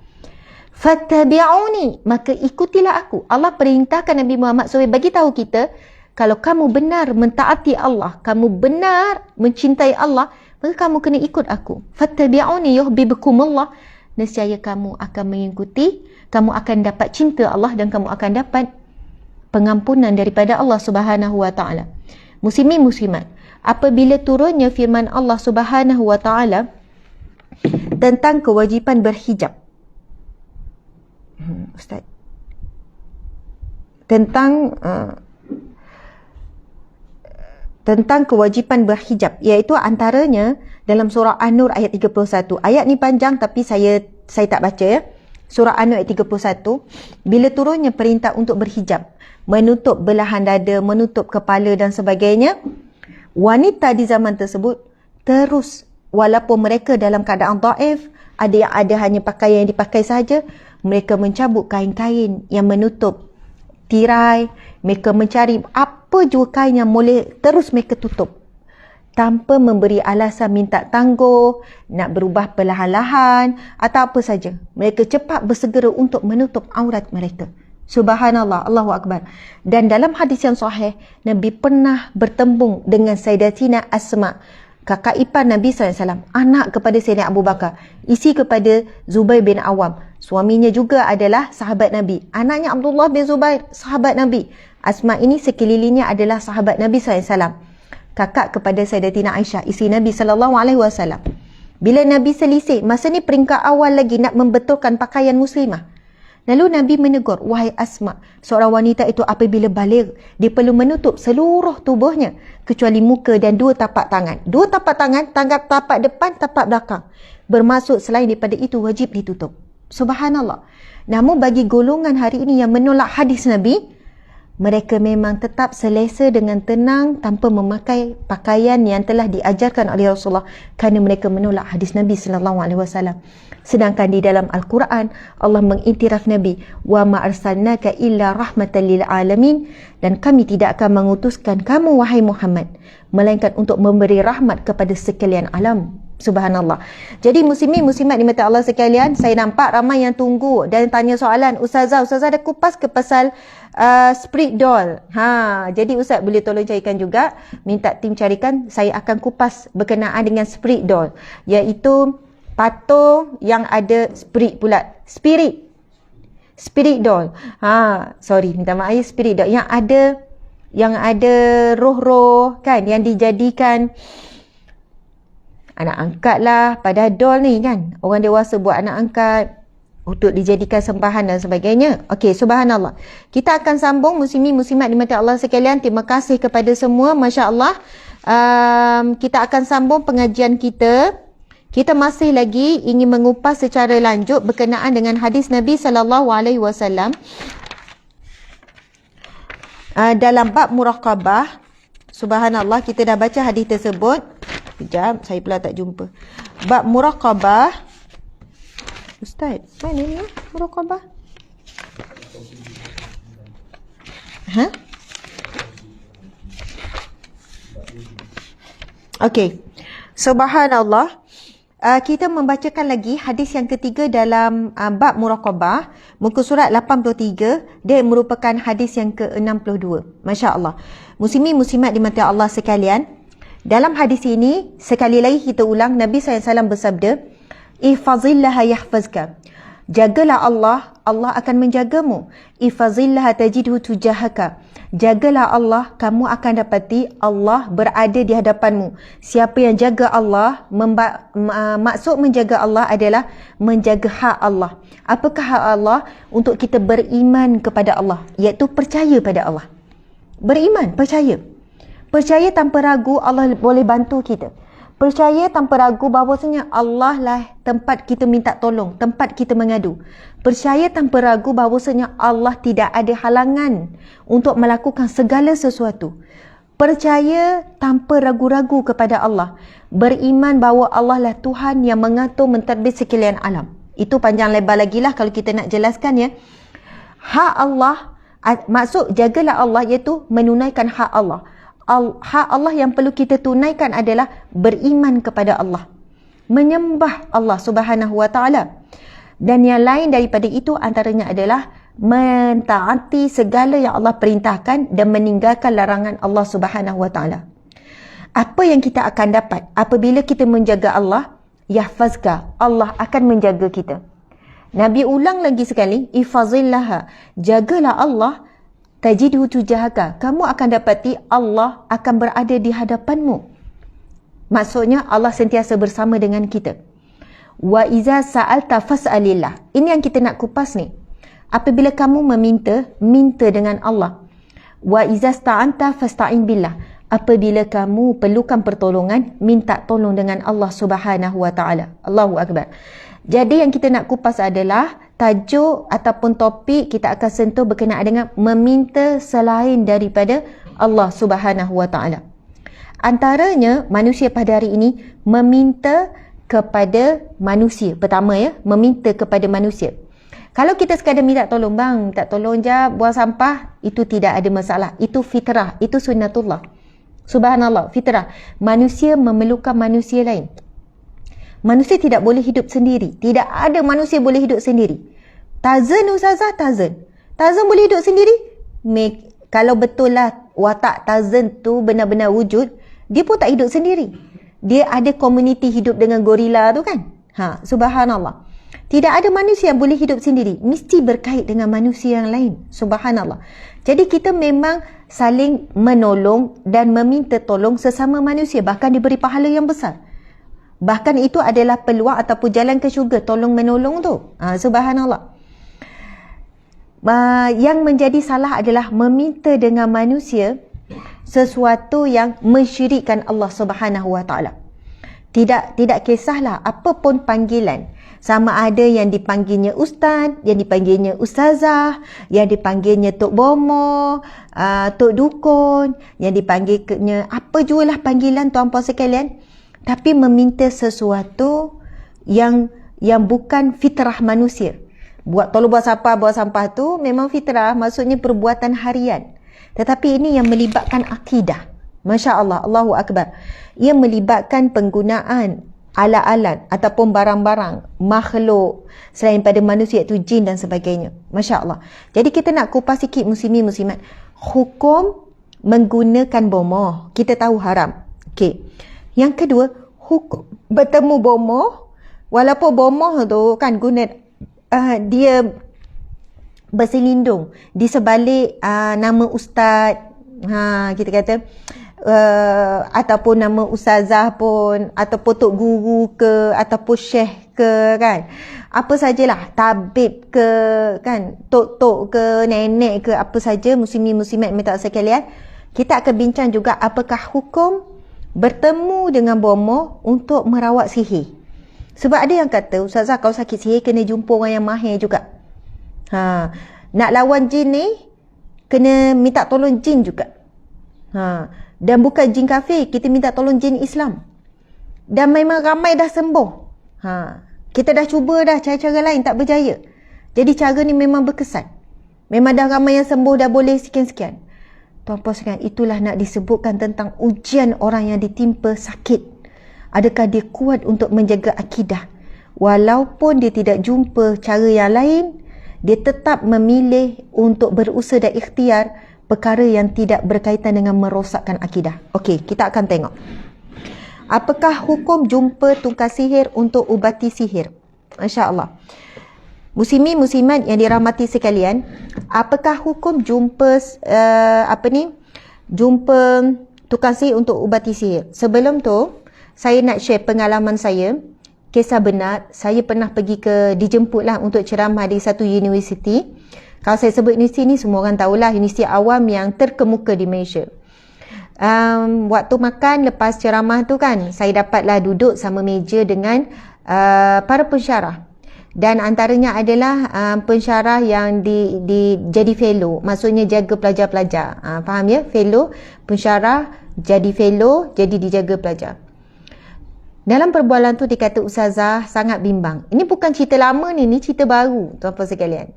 fattabi'uni, maka ikutilah aku. Allah perintahkan Nabi Muhammad SAW bagi tahu kita, kalau kamu benar mentaati Allah, kamu benar mencintai Allah, maka kamu kena ikut aku. Fattabi'uni yuhibbukumullah, nescaya kamu akan mengikuti, kamu akan dapat cinta Allah dan kamu akan dapat pengampunan daripada Allah Subhanahu wa taala. Muslimin muslimat, apabila turunnya firman Allah Subhanahu wa taala tentang kewajipan berhijab. Ustaz. Tentang kewajipan berhijab, iaitu antaranya dalam surah An-Nur ayat 31. Ayat ni panjang tapi saya tak baca ya. Surah An-Nur ayat 31, bila turunnya perintah untuk berhijab, menutup belahan dada, menutup kepala dan sebagainya, wanita di zaman tersebut terus, walaupun mereka dalam keadaan dhaif, ada yang ada hanya pakaian yang dipakai saja, mereka mencabut kain-kain yang menutup tirai, mereka mencari apa jua kain yang boleh, terus mereka tutup tanpa memberi alasan minta tangguh, nak berubah perlahan-lahan atau apa saja. Mereka cepat bersegera untuk menutup aurat mereka. Subhanallah, Allahu Akbar. Dan dalam hadis yang sahih, Nabi pernah bertembung dengan Sayyidatina Asma, kakak ipar Nabi SAW, anak kepada Sayyidina Abu Bakar, isi kepada Zubair bin Awam. Suaminya juga adalah sahabat Nabi. Anaknya Abdullah bin Zubair, sahabat Nabi. Asma ini sekelilingnya adalah sahabat Nabi SAW. Kakak kepada Sayyidatina Aisyah, isteri Nabi SAW. Bila Nabi selisih, masa ni peringkat awal lagi nak membetulkan pakaian muslimah. Lalu Nabi menegur, wahai Asma, seorang wanita itu apabila balik, dia perlu menutup seluruh tubuhnya, kecuali muka dan dua tapak tangan. Dua tapak tangan, tapak depan, tapak belakang. Bermaksud selain daripada itu, wajib ditutup. Subhanallah. Namun bagi golongan hari ini yang menolak hadis Nabi, mereka memang tetap selesa dengan tenang tanpa memakai pakaian yang telah diajarkan oleh Rasulullah, kerana mereka menolak hadis Nabi SAW. Sedangkan di dalam Al-Quran, Allah mengiktiraf Nabi, wa ma arsalnaka illa rahmatan lil alamin, dan kami tidak akan mengutuskan kamu wahai Muhammad melainkan untuk memberi rahmat kepada sekalian alam. Subhanallah. Jadi muslimin muslimat di mata Allah sekalian, saya nampak ramai yang tunggu dan tanya soalan, Ustazah ada kupas ke pasal spirit doll? Jadi Ustaz boleh tolong carikan juga, minta tim carikan, saya akan kupas berkenaan dengan spirit doll, iaitu patung yang ada spirit pula. Spirit doll. Sorry, minta maaf ya, spirit doll yang ada roh-roh kan, yang dijadikan Anak angkat lah, pada doll ni kan. Orang dewasa buat anak angkat untuk dijadikan sembahan dan sebagainya. Okey, subhanallah. Kita akan sambung muslimin muslimat dimati Allah sekalian. Terima kasih kepada semua, masya-Allah. Kita akan sambung pengajian kita. Kita masih lagi ingin mengupas secara lanjut berkenaan dengan hadis Nabi sallallahu alaihi wasallam dalam bab muraqabah. Subhanallah, kita dah baca hadis tersebut. Sekejap, saya pula tak jumpa. Bab muraqabah. Ustaz, mana ni muraqabah? Okey. Subhanallah. Kita membacakan lagi hadis yang ketiga dalam bab muraqabah, muka surat 83. Dia merupakan hadis yang ke-62. Masya-Allah. Muslimin muslimat dimati Allah sekalian, dalam hadis ini sekali lagi kita ulang, Nabi SAW bersabda, ihfazillaha yahfazka. Jagalah Allah, Allah akan menjagamu. Ihfazillaha tajidhu tujahaka. Jagalah Allah, kamu akan dapati Allah berada di hadapanmu. Siapa yang jaga Allah, maksud menjaga Allah adalah menjaga hak Allah. Apakah hak Allah? Untuk kita beriman kepada Allah, iaitu percaya pada Allah. Beriman, percaya. Percaya tanpa ragu Allah boleh bantu kita. Percaya tanpa ragu bahawasanya Allah lah tempat kita minta tolong, tempat kita mengadu. Percaya tanpa ragu bahawasanya Allah tidak ada halangan untuk melakukan segala sesuatu. Percaya tanpa ragu-ragu kepada Allah. Beriman bahawa Allah lah Tuhan yang mengatur mentadbir sekalian alam. Itu panjang lebar lagi lah kalau kita nak jelaskan ya. Hak Allah, maksud jagalah Allah iaitu menunaikan hak Allah. Hak Allah yang perlu kita tunaikan adalah beriman kepada Allah, menyembah Allah Subhanahu wa taala, dan yang lain daripada itu antaranya adalah mentaati segala yang Allah perintahkan dan meninggalkan larangan Allah Subhanahu wa taala. Apa yang kita akan dapat apabila kita menjaga Allah? Yahfazka, Allah akan menjaga kita. Nabi ulang lagi sekali, ihfazillaha, jagalah Allah, tajidhu tujahaka, kamu akan dapati Allah akan berada di hadapanmu. Maksudnya Allah sentiasa bersama dengan kita. Wa iza sa'alta fas'alillah. Ini yang kita nak kupas ni. Apabila kamu meminta, minta dengan Allah. Wa iza sta'anta fasta'in billah. Apabila kamu perlukan pertolongan, minta tolong dengan Allah Subhanahu wa taala. Allahu akbar. Jadi yang kita nak kupas adalah tajuk ataupun topik kita akan sentuh berkenaan dengan meminta selain daripada Allah Subhanahu wa taala. Antaranya manusia pada hari ini meminta kepada manusia. Pertama ya, meminta kepada manusia. Kalau kita sekadar minta tolong, bang, minta tolong je buang sampah, itu tidak ada masalah. Itu fitrah, itu sunnatullah. Subhanallah, fitrah. Manusia memerlukan manusia lain. Manusia tidak boleh hidup sendiri. Tidak ada manusia boleh hidup sendiri. Tarzan Ustazah, Tarzan. Tarzan boleh hidup sendiri? Kalau betul lah watak Tarzan tu benar-benar wujud, dia pun tak hidup sendiri. Dia ada komuniti hidup dengan gorila tu kan? Subhanallah. Tidak ada manusia yang boleh hidup sendiri. Mesti berkait dengan manusia yang lain. Subhanallah. Jadi kita memang saling menolong dan meminta tolong sesama manusia. Bahkan diberi pahala yang besar. Bahkan itu adalah peluang ataupun jalan ke syurga, tolong menolong tu. Subhanallah. Yang menjadi salah adalah meminta dengan manusia sesuatu yang mensyirikkan Allah Subhanahu wa taala. Tidak kisahlah apapun panggilan. Sama ada yang dipanggilnya ustaz, yang dipanggilnya ustazah, yang dipanggilnya tok bomo, tok dukun, yang dipanggilnya apa jualah panggilan tuan-puan sekalian. Tapi meminta sesuatu yang bukan fitrah manusia. Tolong buang sampah tu memang fitrah, maksudnya perbuatan harian. Tetapi ini yang melibatkan akidah. Masya Allah, Allahu Akbar. Ia melibatkan penggunaan alat-alat ataupun barang-barang makhluk selain pada manusia, iaitu jin dan sebagainya. Masya Allah. Jadi kita nak kupas sikit muslimin muslimat. Hukum menggunakan bomoh, kita tahu haram. Okey. Yang kedua, hukum bertemu bomoh, walaupun bomoh tu kan guna dia berselindung di sebalik nama ustaz, kita kata ataupun nama ustazah pun, ataupun tok guru ke, ataupun syekh ke kan. Apa sajalah, tabib ke kan, tok-tok ke, nenek ke, apa saja, muslimin muslimat minta sekalian. Kita akan bincang juga apakah hukum bertemu dengan bomoh untuk merawat sihir. Sebab ada yang kata, ustazah kalau sakit sihir kena jumpa orang yang mahir juga. Nak lawan jin ni kena minta tolong jin juga. Dan bukan jin kafir, kita minta tolong jin Islam. Dan memang ramai dah sembuh. Kita dah cuba dah cara-cara lain tak berjaya. Jadi cara ni memang berkesan. Memang dah ramai yang sembuh, dah boleh sekian-sekian. Tuan-puan sekalian, itulah nak disebutkan tentang ujian orang yang ditimpa sakit. Adakah dia kuat untuk menjaga akidah? Walaupun dia tidak jumpa cara yang lain, dia tetap memilih untuk berusaha dan ikhtiar perkara yang tidak berkaitan dengan merosakkan akidah. Okey, kita akan tengok. Apakah hukum jumpa tukar sihir untuk ubati sihir? Masya-Allah. Muslimin muslimat yang dirahmati sekalian, apakah hukum jumpa jumpa tukar sihir untuk ubati sihir? Sebelum tu, saya nak share pengalaman saya. Kisah benar, saya pernah pergi dijemputlah untuk ceramah di satu universiti. Kalau saya sebut universiti ni, semua orang tahulah, universiti awam yang terkemuka di Malaysia. Waktu makan lepas ceramah tu kan, saya dapatlah duduk sama meja dengan para pensyarah. Dan antaranya adalah pensyarah yang jadi fellow, maksudnya jaga pelajar-pelajar. Faham ya? Fellow, pensyarah, jadi fellow, jadi dijaga pelajar. Dalam perbualan tu dikata ustazah sangat bimbang. Ini bukan cerita lama ni cerita baru tuan-puan sekalian.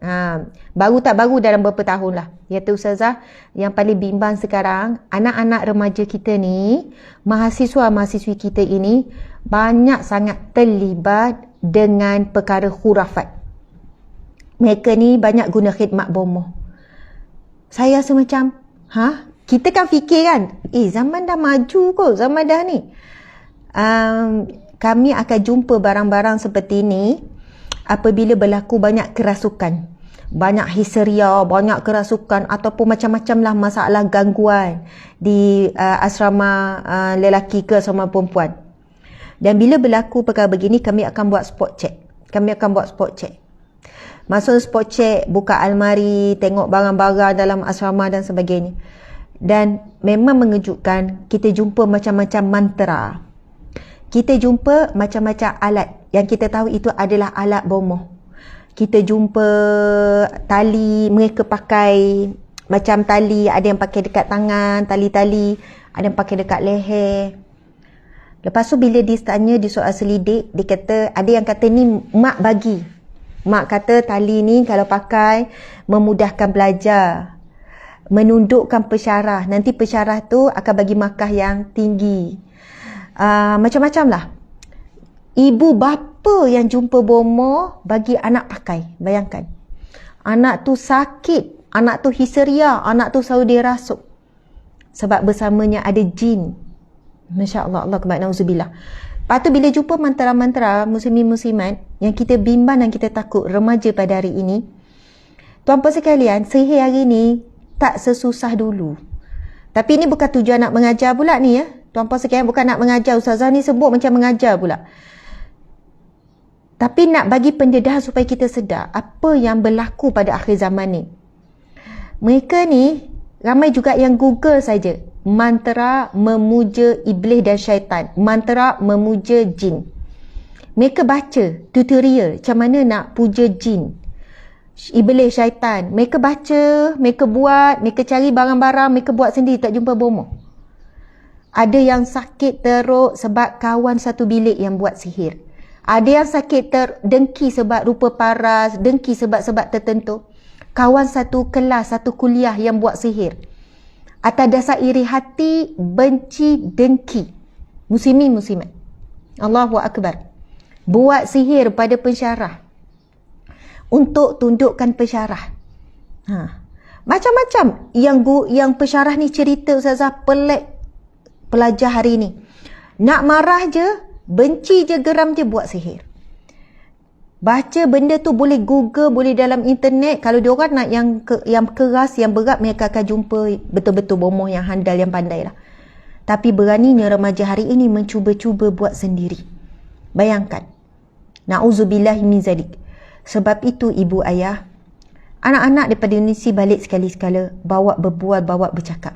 Baru tak baru dalam beberapa tahun lah. Kata ustazah, yang paling bimbang sekarang, anak-anak remaja kita ni, mahasiswa-mahasiswi kita ini banyak sangat terlibat dengan perkara khurafat. Mereka ni banyak guna khidmat bomoh. Saya rasa macam, kita kan fikir kan, zaman dah maju kot, zaman dah ni. Kami akan jumpa barang-barang seperti ini apabila berlaku banyak kerasukan, banyak histeria, banyak kerasukan ataupun macam-macam lah masalah gangguan di asrama lelaki ke asrama perempuan. Dan bila berlaku perkara begini, kami akan buat spot check. Masuk spot check, buka almari, tengok barang-barang dalam asrama dan sebagainya. Dan memang mengejutkan, kita jumpa macam-macam mantra. Kita jumpa macam-macam alat yang kita tahu itu adalah alat bomoh. Kita jumpa tali, mereka pakai macam tali, ada yang pakai dekat tangan, tali-tali, ada yang pakai dekat leher. Lepas tu bila ditanya di soal selidik, dia kata, ada yang kata ni mak bagi. Mak kata tali ni kalau pakai memudahkan belajar, menundukkan pensyarah. Nanti pensyarah tu akan bagi markah yang tinggi. Macam-macam lah. Ibu bapa yang jumpa bomoh bagi anak pakai. Bayangkan, anak tu sakit, anak tu histeria, anak tu selalu dirasuk sebab bersamanya ada jin. Masya Allah, Allah akbar, na'udzubillah. Lepas tu bila jumpa mantra-mantra muslimin muslimat yang kita bimbang dan kita takut, remaja pada hari ini, tuan-puan sekalian, sihir hari ini tak sesusah dulu. Tapi ini bukan tujuan nak mengajar pula ni ya. Tuan-puan sekalian, bukan nak mengajar. Ustazah ni sebut macam mengajar pula. Tapi nak bagi pendedahan supaya kita sedar apa yang berlaku pada akhir zaman ni. Mereka ni, ramai juga yang Google saja. Mantra memuja iblis dan syaitan. Mantra memuja jin. Mereka baca tutorial macam mana nak puja jin, iblis, syaitan. Mereka baca, mereka buat, mereka cari barang-barang, mereka buat sendiri, tak jumpa bomoh. Ada yang sakit teruk sebab kawan satu bilik yang buat sihir. Ada yang sakit dengki sebab rupa paras, dengki sebab-sebab tertentu. Kawan satu kelas, satu kuliah yang buat sihir. Atas dasar iri hati, benci, dengki. Muslimin muslimat, Allahu akbar. Buat sihir pada pensyarah untuk tundukkan pensyarah. Macam-macam yang pensyarah ni cerita ustazah, pelik pelajar hari ni. Nak marah je, benci je, geram je, buat sihir. Baca benda tu boleh Google, boleh dalam internet. Kalau diorang nak yang keras, yang berat, mereka akan jumpa betul-betul bomoh yang handal, yang pandai lah. Tapi beraninya remaja hari ini mencuba-cuba buat sendiri. Bayangkan. Na'udzubillahi min zalik. Sebab itu ibu ayah, anak-anak daripada universiti balik sekali-sekala, bawa berbual, bawa bercakap.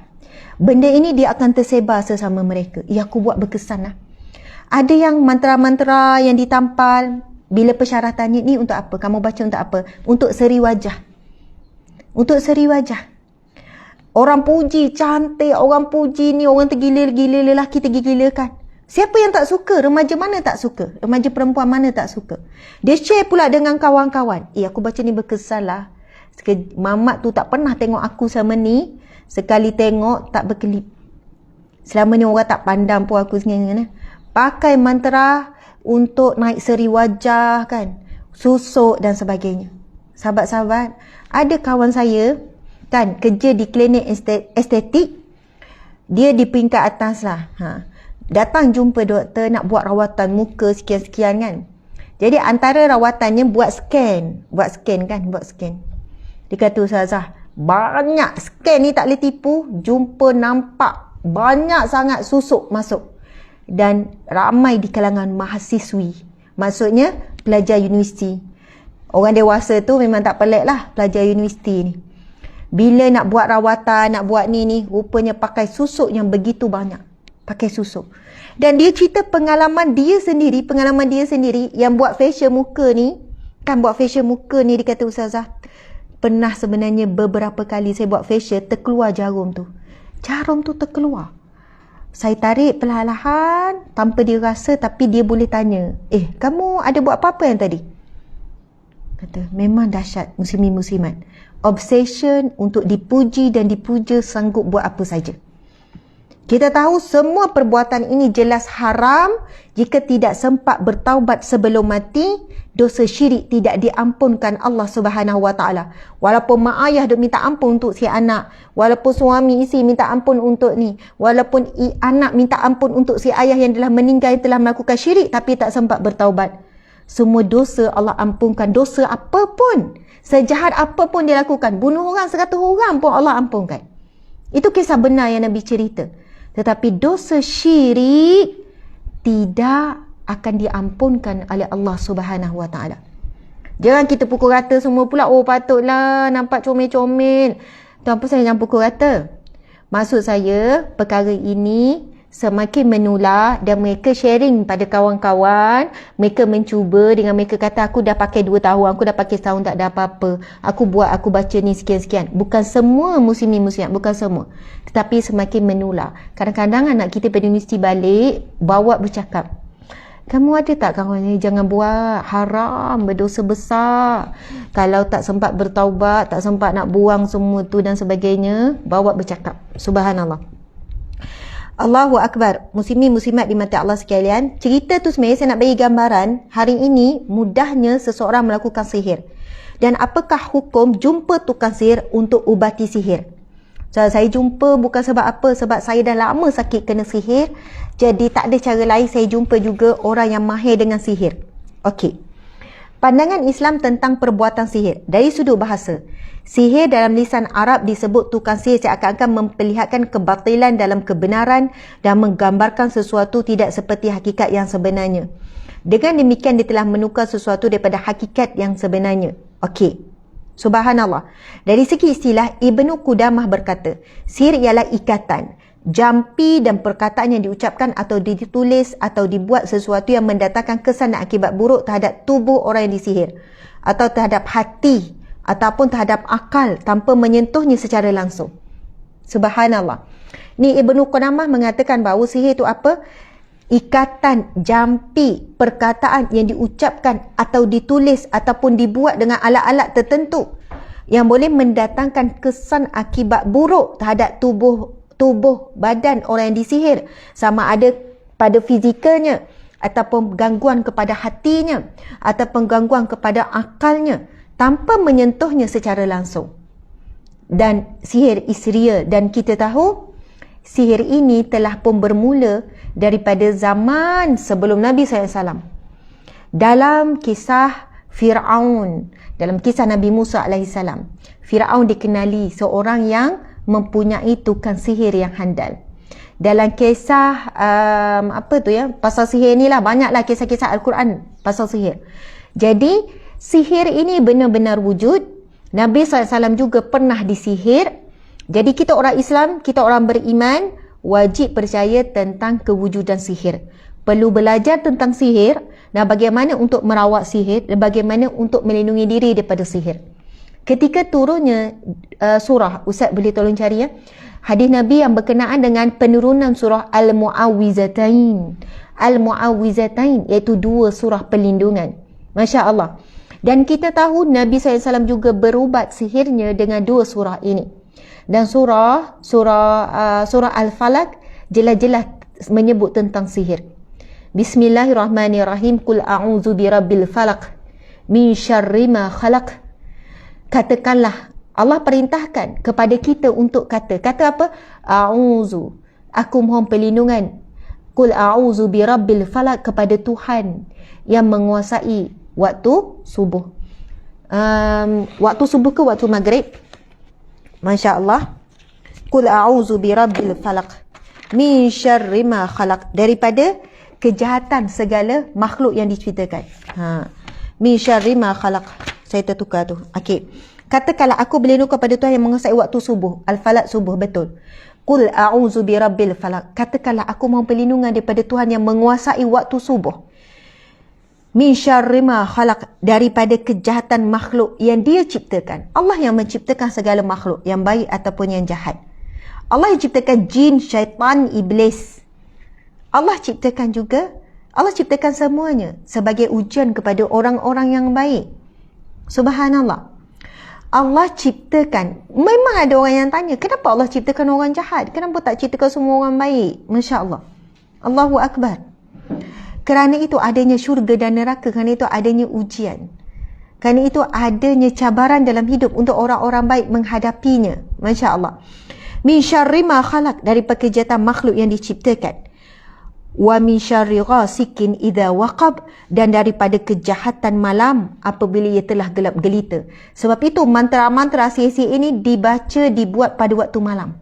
Benda ini dia akan tersebar sesama mereka. Ya, aku buat berkesan lah. Ada yang mantra-mantra yang ditampal. Bila persyaratannya ni untuk apa? Kamu baca untuk apa? Untuk seri wajah. Untuk seri wajah. Orang puji cantik, orang puji ni, orang tergila-gila, lelaki tergila-gilakan. Siapa yang tak suka? Remaja mana tak suka? Remaja perempuan mana tak suka? Dia share pula dengan kawan-kawan. Aku baca ni berkesan lah. Mamat tu tak pernah tengok aku sama ni. Sekali tengok tak berkelip. Selama ni orang tak pandang pun aku sebenarnya. Pakai mantra untuk naik seri wajah kan, susuk dan sebagainya. Sahabat-sahabat, ada kawan saya kan kerja di klinik estetik. Dia di peringkat atas lah. Datang jumpa doktor nak buat rawatan muka sekian-sekian kan. Jadi antara rawatannya buat scan kan. Dia kata, Ustazah, banyak scan ni tak boleh tipu. Jumpa nampak banyak sangat susuk masuk. Dan ramai di kalangan mahasiswi. Maksudnya pelajar universiti. Orang dewasa tu memang tak pelik lah pelajar universiti ni. Bila nak buat rawatan, nak buat ni, rupanya pakai susuk yang begitu banyak. Pakai susuk. Dan dia cerita pengalaman dia sendiri yang buat facial muka ni. Kan buat facial muka ni, dia kata, Ustazah, pernah sebenarnya beberapa kali saya buat facial, terkeluar jarum tu. Jarum tu terkeluar. Saya tarik perlahan-lahan tanpa dia rasa, tapi dia boleh tanya, kamu ada buat apa-apa yang tadi? Kata, memang dahsyat muslimin-muslimat. Obsession untuk dipuji dan dipuja, sanggup buat apa saja. Kita tahu semua perbuatan ini jelas haram. Jika tidak sempat bertaubat sebelum mati, dosa syirik tidak diampunkan Allah Subhanahu Wa Taala. Walaupun mak ayah duk minta ampun untuk si anak, walaupun suami isteri minta ampun untuk ni, walaupun anak minta ampun untuk si ayah yang telah meninggal, yang telah melakukan syirik tapi tak sempat bertaubat, semua dosa Allah ampunkan. Dosa apa pun, sejahat apa pun dia lakukan, bunuh orang 100 orang pun Allah ampunkan. Itu kisah benar yang Nabi cerita. Tetapi dosa syirik tidak akan diampunkan oleh Allah Subhanahu Wa Taala. Jangan kita pukul rata semua pula. Oh, patutlah nampak comel-comel. Tuan apa saya jangan pukul rata. Maksud saya, perkara ini semakin menular dan mereka sharing pada kawan-kawan. Mereka mencuba dengan mereka kata, aku dah pakai 2 tahun, aku dah pakai setahun, tak ada apa-apa. Aku baca ni sekian-sekian. Bukan semua muslimin-muslimat, bukan semua. Tetapi semakin menular. Kadang-kadang anak kita pada universiti balik, bawa bercakap, kamu ada tak kawan ni, jangan buat, haram, berdosa besar. Kalau tak sempat bertaubat, tak sempat nak buang semua tu dan sebagainya, bawa bercakap. Subhanallah. Allahu Akbar. Muslimin muslimat di mata Allah sekalian, cerita tu sebenarnya saya nak bagi gambaran hari ini mudahnya seseorang melakukan sihir. Dan apakah hukum jumpa tukang sihir untuk ubati sihir? So, saya jumpa bukan sebab apa, sebab saya dah lama sakit kena sihir. Jadi tak ada cara lain, saya jumpa juga orang yang mahir dengan sihir. Okey. Pandangan Islam tentang perbuatan sihir. Dari sudut bahasa, sihir dalam lisan Arab disebut tukang sihir seakan-akan memperlihatkan kebatilan dalam kebenaran dan menggambarkan sesuatu tidak seperti hakikat yang sebenarnya. Dengan demikian dia telah menukar sesuatu daripada hakikat yang sebenarnya. Okey. Subhanallah. Dari segi istilah, Ibnu Qudamah berkata, sihir ialah ikatan, jampi dan perkataan yang diucapkan atau ditulis atau dibuat sesuatu yang mendatangkan kesan dan akibat buruk terhadap tubuh orang yang disihir atau terhadap hati ataupun terhadap akal tanpa menyentuhnya secara langsung. Subhanallah. Ni Ibnu Qudamah mengatakan bahawa sihir itu apa? Ikatan, jampi, perkataan yang diucapkan atau ditulis ataupun dibuat dengan alat-alat tertentu yang boleh mendatangkan kesan akibat buruk terhadap tubuh badan orang yang disihir, sama ada pada fizikalnya ataupun gangguan kepada hatinya ataupun gangguan kepada akalnya tanpa menyentuhnya secara langsung. Dan sihir is real, dan kita tahu sihir ini telah pun bermula daripada zaman sebelum Nabi SAW. Dalam kisah Fir'aun, dalam kisah Nabi Musa AS, Fir'aun dikenali seorang yang mempunyai tukang sihir yang handal. dalam kisah pasal sihir ni lah, banyaklah kisah-kisah Al-Quran pasal sihir. Jadi sihir ini benar-benar wujud. Nabi SAW juga pernah disihir. Jadi kita orang Islam, kita orang beriman, wajib percaya tentang kewujudan sihir. Perlu belajar tentang sihir dan bagaimana untuk merawat sihir dan bagaimana untuk melindungi diri daripada sihir. Ketika turunnya surah, Ustaz boleh tolong cari ya, hadis Nabi yang berkenaan dengan penurunan surah Al-Mu'awwizatain. Al-Mu'awwizatain iaitu 2 surah perlindungan. Masya Allah. Dan kita tahu Nabi SAW juga berubat sihirnya dengan 2 surah ini. Dan surah Al-Falaq jelas-jelas menyebut tentang sihir. Bismillahirrahmanirrahim. Qul a'udzu birabbil falaq min syarri ma khalaq. Katakanlah, Allah perintahkan kepada kita untuk kata apa? A'udzu, aku mohon perlindungan. Qul a'udzu birabbil falaq, kepada Tuhan yang menguasai waktu subuh. Waktu subuh ke waktu maghrib? Masya Allah. Qul a'udzu birabbil falaq min syarri ma khalaq, daripada kejahatan segala makhluk yang diciptakan. Min syarri ma khalaq. Saya tertukar tu. Okey. Katakanlah aku berlindung kepada Tuhan yang menguasai waktu subuh. Al-Falaq, subuh, betul. Qul a'udzu birabbil falaq. Katakanlah aku mohon perlindungan daripada Tuhan yang menguasai waktu subuh. Min syarri ma khalaq, daripada kejahatan makhluk yang dia ciptakan. Allah yang menciptakan segala makhluk, yang baik ataupun yang jahat. Allah yang ciptakan jin, syaitan, iblis. Allah ciptakan juga, Allah ciptakan semuanya sebagai ujian kepada orang-orang yang baik. Subhanallah. Allah ciptakan, memang ada orang yang tanya, kenapa Allah ciptakan orang jahat? Kenapa tak ciptakan semua orang baik? Masya Allah. Allahu Akbar. Kerana itu adanya syurga dan neraka, kerana itu adanya ujian. Kerana itu adanya cabaran dalam hidup untuk orang-orang baik menghadapinya. Masya Allah. Min syarri ma khalaq, dari kejahatan makhluk yang diciptakan. Wa min syarri ghasikin idza waqab, dan daripada kejahatan malam apabila ia telah gelap gelita. Sebab itu mantra-mantra sihir ini dibuat pada waktu malam.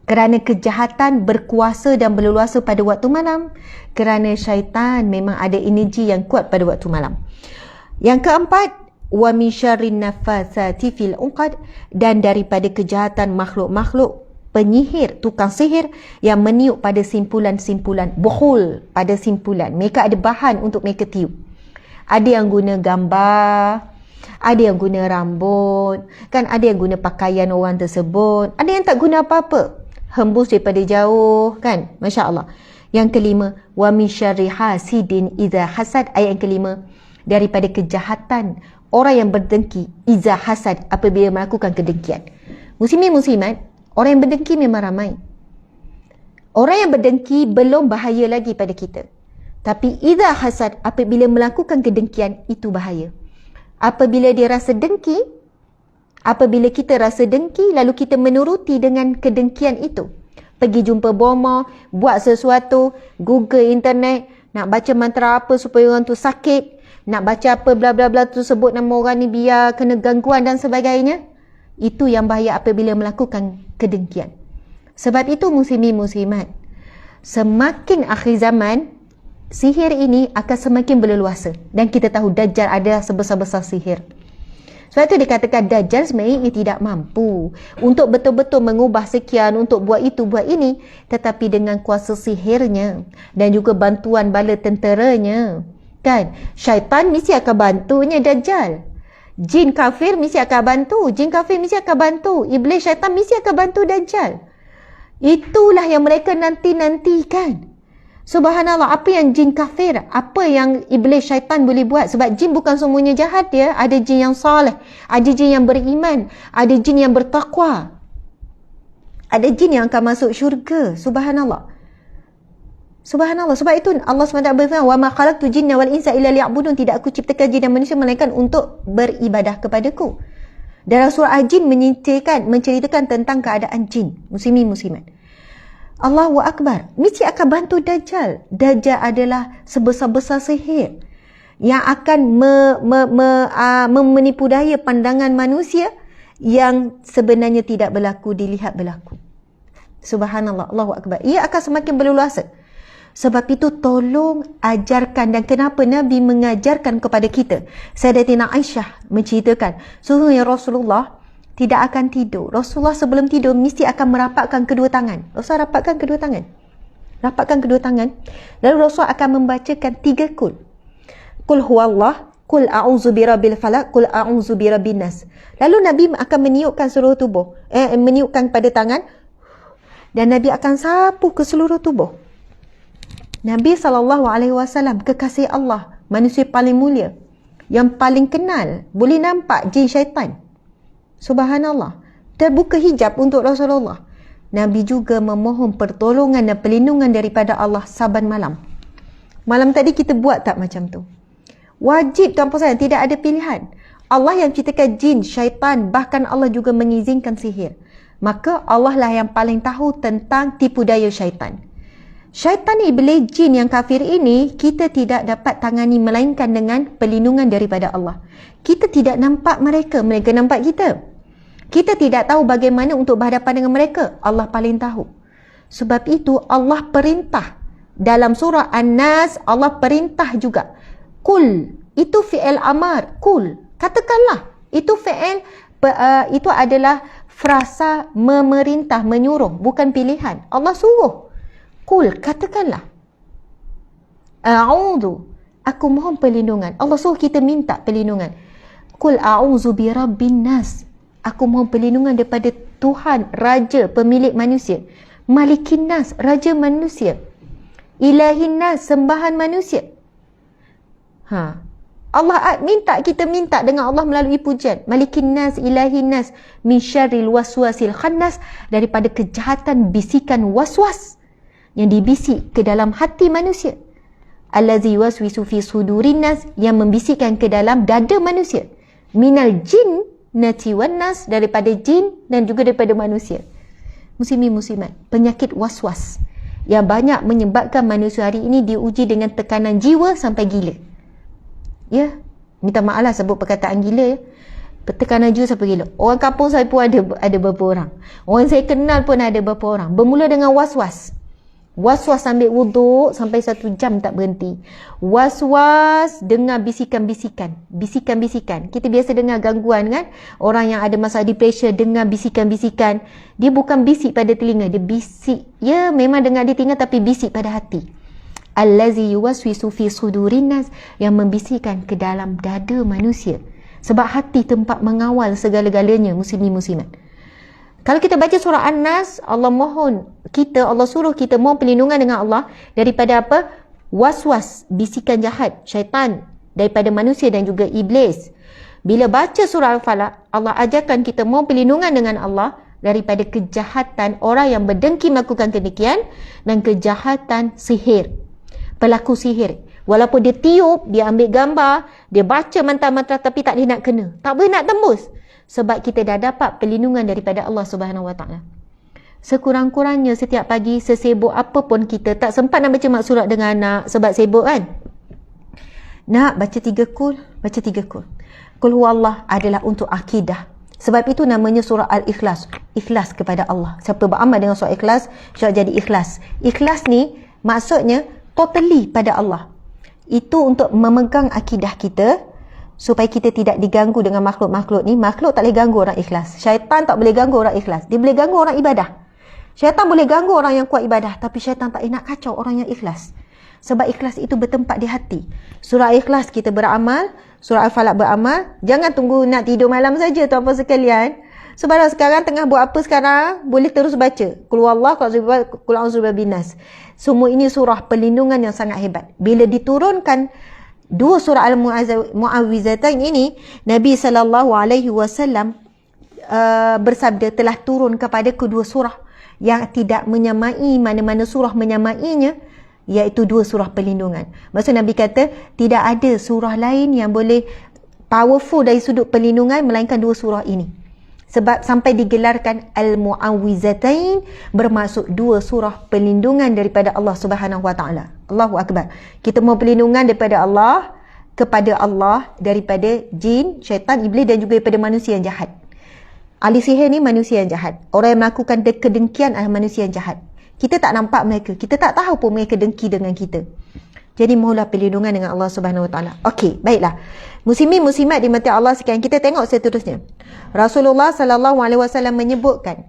Kerana kejahatan berkuasa dan berleluasa pada waktu malam. Kerana syaitan memang ada energi yang kuat pada waktu malam. Yang keempat, wa min syarrin nafatsati fil 'uqad, dan daripada kejahatan makhluk-makhluk penyihir, tukang sihir yang meniup pada simpulan-simpulan, bukhul, pada simpulan. Mereka ada bahan untuk mereka tiup. Ada yang guna gambar, ada yang guna rambut, kan, ada yang guna pakaian orang tersebut, ada yang tak guna apa-apa, hembus daripada jauh, kan. Masya Allah. Yang kelima, wa min syarri hasidin idza hasad. Ayat yang kelima, daripada kejahatan orang yang berdengki, idza hasad, apabila melakukan kedengkian. Muslimin muslimat, orang yang berdengki memang ramai. Orang yang berdengki belum bahaya lagi pada kita. Tapi idza hasad, apabila melakukan kedengkian, itu bahaya. Apabila dia rasa dengki, apabila kita rasa dengki, lalu kita menuruti dengan kedengkian itu. Pergi jumpa bomoh, buat sesuatu, Google internet, nak baca mantra apa supaya orang tu sakit, nak baca apa bla bla bla tu, sebut nama orang ni biar kena gangguan dan sebagainya. Itu yang bahaya apabila melakukan kedengkian. Sebab itu muslimin muslimat, semakin akhir zaman, sihir ini akan semakin berleluasa. Dan kita tahu Dajjal ada sebesar-besar sihir. Sebab itu dikatakan Dajjal sebenarnya ia tidak mampu untuk betul-betul mengubah sekian, untuk buat itu, buat ini. Tetapi dengan kuasa sihirnya dan juga bantuan bala tenteranya, kan, syaitan mesti akan bantunya Dajjal. Jin kafir mesti akan bantu. Jin kafir mesti akan bantu. Iblis syaitan mesti akan bantu Dajjal. Itulah yang mereka nanti-nantikan. Subhanallah, apa yang jin kafir, apa yang iblis syaitan boleh buat. Sebab jin bukan semuanya jahat ya. Ada jin yang saleh, ada jin yang beriman, ada jin yang bertakwa, ada jin yang akan masuk syurga. Subhanallah. Subhanallah. Sebab itu Allah SWT berfirman, wa ma khalaqtu jinna wal insa illa liya'budun. Tidak aku ciptakan jin dan manusia melainkan untuk beribadah kepadaku. Dalam surah Al-Jin menceritakan tentang keadaan jin. Muslimin muslimat, Allahu Akbar, mesti akan bantu Dajjal. Dajjal adalah sebesar-besar sihir yang akan menipu daya pandangan manusia yang sebenarnya tidak berlaku, dilihat berlaku. Subhanallah, Allahu Akbar. Ia akan semakin berleluasa. Sebab itu tolong ajarkan, dan kenapa Nabi mengajarkan kepada kita. Sayyidatina Aisyah menceritakan, sesungguhnya Rasulullah tidak akan tidur. Rasulullah sebelum tidur mesti akan merapatkan kedua tangan. Rasulullah rapatkan kedua tangan. Rapatkan kedua tangan. Lalu Rasulullah akan membacakan 3 kul. Kul huwallah, kul a'udzu birabbil falaq, kul a'udzu birabbin nas. Lalu Nabi akan meniupkan seluruh tubuh. Meniupkan pada tangan, dan Nabi akan sapu ke seluruh tubuh. Nabi SAW, kekasih Allah, manusia paling mulia, yang paling kenal, boleh nampak jin syaitan. Subhanallah. Terbuka hijab untuk Rasulullah. Nabi juga memohon pertolongan dan perlindungan daripada Allah saban malam. Malam tadi kita buat tak macam tu? Wajib tanpa sayang, tidak ada pilihan. Allah yang ciptakan jin, syaitan, bahkan Allah juga mengizinkan sihir. Maka Allah lah yang paling tahu tentang tipu daya syaitan. Syaitan iblis jin yang kafir ini kita tidak dapat tangani melainkan dengan perlindungan daripada Allah. Kita tidak nampak mereka, mereka nampak kita. Kita tidak tahu bagaimana untuk berhadapan dengan mereka, Allah paling tahu. Sebab itu Allah perintah dalam surah An-Nas, Allah perintah juga. Kul, itu fi'il amar, kul, katakanlah. Itu fi'il, itu adalah frasa memerintah, menyuruh, bukan pilihan. Allah suruh. Kul, katakanlah. A'udhu, aku mohon perlindungan. Allah suruh kita minta perlindungan. Kul a'udhu birabbin nas. Aku mohon perlindungan daripada Tuhan, Raja, pemilik manusia. Malikin nas, Raja manusia. Ilahin nas, sembahan manusia. Allah minta, kita minta dengan Allah melalui pujian. Malikin nas, ilahin nas, min syarril waswasil khannas, daripada kejahatan bisikan waswas yang dibisik ke dalam hati manusia. Allazi waswisu fi sudurin nas, yang membisikkan ke dalam dada manusia. Minal jin nati wan nas, daripada jin dan juga daripada manusia. Muslimin muslimat, penyakit waswas yang banyak menyebabkan manusia hari ini diuji dengan tekanan jiwa sampai gila. Ya, minta maaf lah sebut perkataan gila ya. Tekanan jiwa sampai gila. Orang kampung saya pun ada beberapa orang. Orang saya kenal pun ada beberapa orang. Bermula dengan was-was. Was-was ambil wuduk sampai 1 jam tak berhenti. Was-was dengar bisikan-bisikan. Bisikan-bisikan. Kita biasa dengar gangguan kan? Orang yang ada masalah depression dengar bisikan-bisikan. Dia bukan bisik pada telinga. Dia bisik. Ya, memang dengar di telinga tapi bisik pada hati. Allazi yuwaswisu fi sudurin nas, yang membisikkan ke dalam dada manusia. Sebab hati tempat mengawal segala-galanya, muslimin muslimat. Kalau kita baca surah An-Nas, Allah suruh kita mohon perlindungan dengan Allah daripada apa? Was-was, bisikan jahat, syaitan, daripada manusia dan juga iblis. Bila baca surah Al-Falaq, Allah ajarkan kita mohon perlindungan dengan Allah daripada kejahatan orang yang berdengki melakukan kedengkian dan kejahatan sihir. Pelaku sihir. Walaupun dia tiup, dia ambil gambar, dia baca mantra-mantra tapi tak boleh nak kena. Tak boleh nak tembus. Sebab kita dah dapat perlindungan daripada Allah Subhanahu Wa Taala. Sekurang-kurangnya setiap pagi, sesibuk apa pun kita, tak sempat nak baca mak surat dengan anak sebab sibuk kan. Nak baca 3 kul, baca 3 kul. Kul huwallah adalah untuk akidah. Sebab itu namanya surah Al-Ikhlas. Ikhlas kepada Allah. Siapa beramal dengan surah Ikhlas, insya-Allah jadi ikhlas. Ikhlas ni maksudnya totally pada Allah. Itu untuk memegang akidah kita supaya kita tidak diganggu dengan makhluk-makhluk ni. Makhluk tak boleh ganggu orang ikhlas. Syaitan tak boleh ganggu orang ikhlas. Dia boleh ganggu orang ibadah. Syaitan boleh ganggu orang yang kuat ibadah, tapi syaitan tak nak kacau orang yang ikhlas. Sebab ikhlas itu bertempat di hati. Surah Ikhlas kita beramal, surah Al-Falaq beramal. Jangan tunggu nak tidur malam saja tuan-puan sekalian. Sebab sekarang tengah buat apa sekarang, boleh terus baca. Qul huwallahu, qul a'udzu birabbin nas. Semua ini surah perlindungan yang sangat hebat. Bila diturunkan 2 surah Al-Mu'awwizatain ini, Nabi SAW bersabda telah turun kepada kedua surah yang tidak menyamai mana-mana surah menyamainya, iaitu 2 surah perlindungan. Maksud Nabi kata tidak ada surah lain yang boleh powerful dari sudut perlindungan melainkan 2 surah ini. Sebab sampai digelarkan Al-Mu'awwizatain bermaksud 2 surah perlindungan daripada Allah Subhanahu Wa Taala. Allahu Akbar. Kita mau perlindungan daripada Allah, kepada Allah, daripada jin, syaitan, iblis dan juga daripada manusia yang jahat. ahli sihir ni manusia yang jahat. Orang yang melakukan kedengkian adalah manusia yang jahat. Kita tak nampak mereka. Kita tak tahu pun mereka dengki dengan kita. Jadi mohonlah perlindungan dengan Allah Subhanahu Wa Taala. Okey, baiklah. Muslimin muslimat dimati Allah sekalian, kita tengok seterusnya. Rasulullah sallallahu alaihi wasallam menyebutkan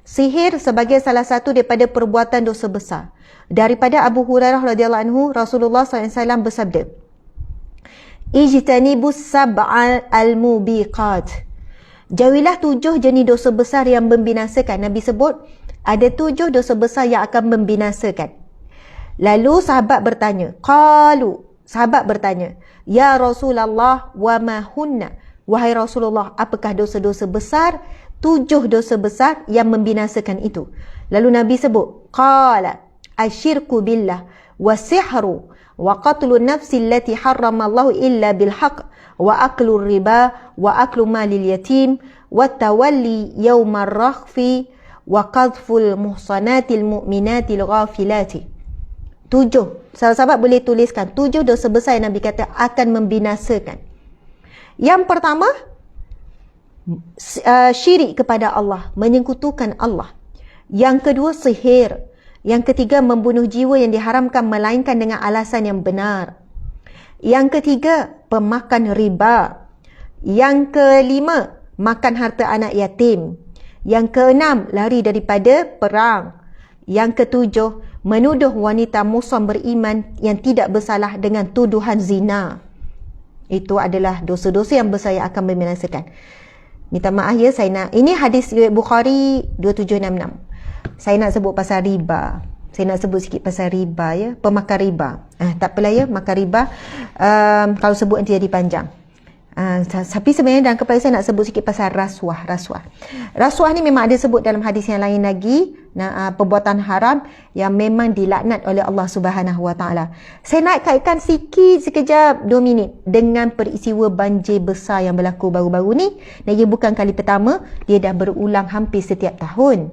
sihir sebagai salah satu daripada perbuatan dosa besar. Daripada Abu Hurairah radhiyallahu anhu, Rasulullah sallallahu alaihi wasallam bersabda, "Ijtanibus sab'al mubiqat." Jauhilah 7 jenis dosa besar yang membinasakan. Nabi sebut ada 7 dosa besar yang akan membinasakan. Lalu sahabat bertanya, sahabat bertanya, "Ya Rasulullah, wa ma hunna?" Wahai Rasulullah, apakah dosa-dosa besar? 7 dosa besar yang membinasakan itu. Lalu Nabi sebut, qala asyirku billah wa sihru wa qatlun nafsi allati harramallahu illa bilhaq wa aklu riba wa aklu malil yatim wa tawalli yawmar rakhfi wa qadful muhsanatil mu'minatil ghafilati. 7. Sahabat-sahabat boleh tuliskan 7 dosa besar yang Nabi kata akan membinasakan. Yang pertama, syirik kepada Allah, menyekutukan Allah. Yang kedua, sihir. Yang ketiga, membunuh jiwa yang diharamkan melainkan dengan alasan yang benar. Yang ketiga, pemakan riba. Yang kelima, makan harta anak yatim. Yang keenam, lari daripada perang. Yang ketujuh, menuduh wanita muslim beriman yang tidak bersalah dengan tuduhan zina. Itu adalah dosa-dosa yang besar yang akan membinasakan. Minta maaf ya, saya nak, ini hadis riwayat Bukhari 2766. Saya nak sebut pasal riba. Saya nak sebut sikit pasal riba ya, pemakan riba. Tak apalah ya, makan riba. Kalau sebut nanti jadi panjang. Tapi sebenarnya dalam kepala saya nak sebut sikit pasal rasuah. Rasuah ni memang ada sebut dalam hadis yang lain lagi, perbuatan haram yang memang dilaknat oleh Allah Subhanahu Wa Taala. Saya nak kaitkan sikit sekejap 2 minit dengan peristiwa banjir besar yang berlaku baru-baru ni. Dan ia bukan kali pertama, dia dah berulang hampir setiap tahun.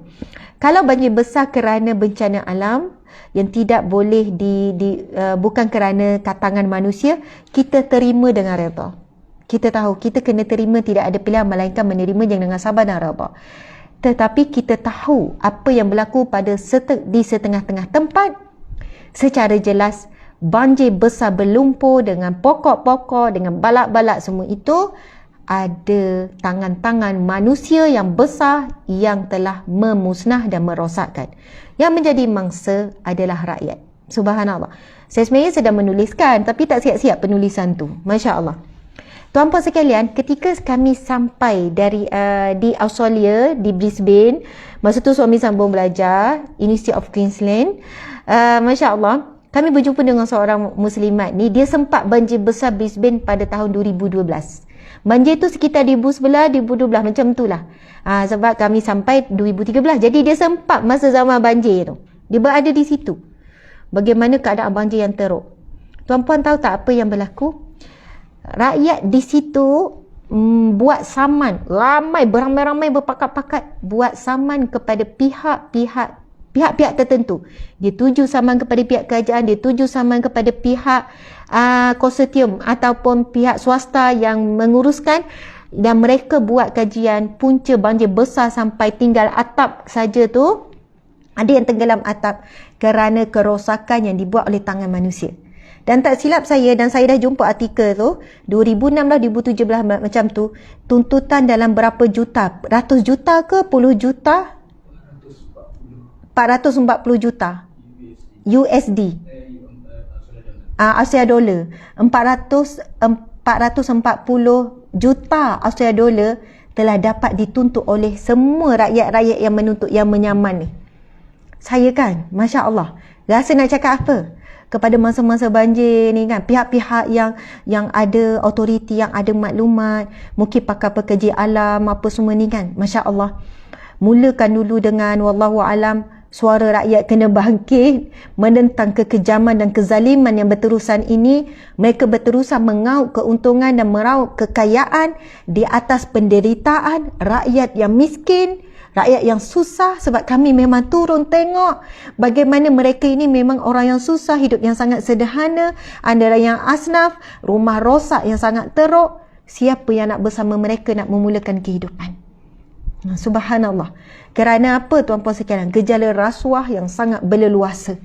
Kalau banjir besar kerana bencana alam yang tidak boleh bukan kerana katangan manusia, kita terima dengan redha. Kita tahu kita kena terima, tidak ada pilihan melainkan menerima dengan sabar dan redha. Tetapi kita tahu apa yang berlaku di setengah-tengah tempat secara jelas. Banjir besar berlumpur dengan pokok-pokok, dengan balak-balak, semua itu ada tangan-tangan manusia yang besar yang telah memusnah dan merosakkan. Yang menjadi mangsa adalah rakyat. Subhanallah. Saya sebenarnya sedang menuliskan tapi tak siap-siap penulisan tu. Masya Allah. Tuan-puan sekalian, ketika kami sampai di Australia, di Brisbane, masa tu suami sambung belajar University of Queensland, Masya Allah, kami berjumpa dengan seorang muslimat ni. Dia sempat banjir besar Brisbane pada tahun 2012. Banjir tu sekitar 2011, 2012 macam tu lah. Sebab kami sampai 2013. Jadi dia sempat masa zaman banjir tu. Dia berada di situ. Bagaimana keadaan banjir yang teruk. Tuan-puan tahu tak apa yang berlaku? Rakyat di situ buat saman. Ramai, beramai-ramai berpakat-pakat buat saman kepada pihak-pihak tertentu. Dia tuju saman kepada pihak kerajaan, dia tuju saman kepada pihak konsortium ataupun pihak swasta yang menguruskan, dan mereka buat kajian punca banjir besar sampai tinggal atap saja tu. Ada yang tenggelam atap kerana kerosakan yang dibuat oleh tangan manusia. Dan tak silap saya, dan saya dah jumpa artikel tu 2016, 2017 macam tu, tuntutan dalam berapa juta, ratus juta ke puluh juta, 440 juta USD, Australia dolar, 440 juta Australia dolar telah dapat dituntut oleh semua rakyat-rakyat yang menuntut, yang menyaman ni. Saya kan, Masya Allah, rasa nak cakap apa kepada masa-masa banjir ni kan, pihak-pihak yang ada autoriti, yang ada maklumat, mungkin pakar pekerja alam apa semua ni kan, Masya Allah, mulakan dulu dengan wallahu alam, suara rakyat kena bangkit menentang kekejaman dan kezaliman yang berterusan ini. Mereka berterusan mengauk keuntungan dan meraup kekayaan di atas penderitaan rakyat yang miskin, rakyat yang susah. Sebab kami memang turun tengok bagaimana mereka ini memang orang yang susah, hidup yang sangat sederhana, antara yang asnaf, rumah rosak yang sangat teruk. Siapa yang nak bersama mereka nak memulakan kehidupan? Subhanallah. Kerana apa tuan-puan sekalian? Gejala rasuah yang sangat berleluasa.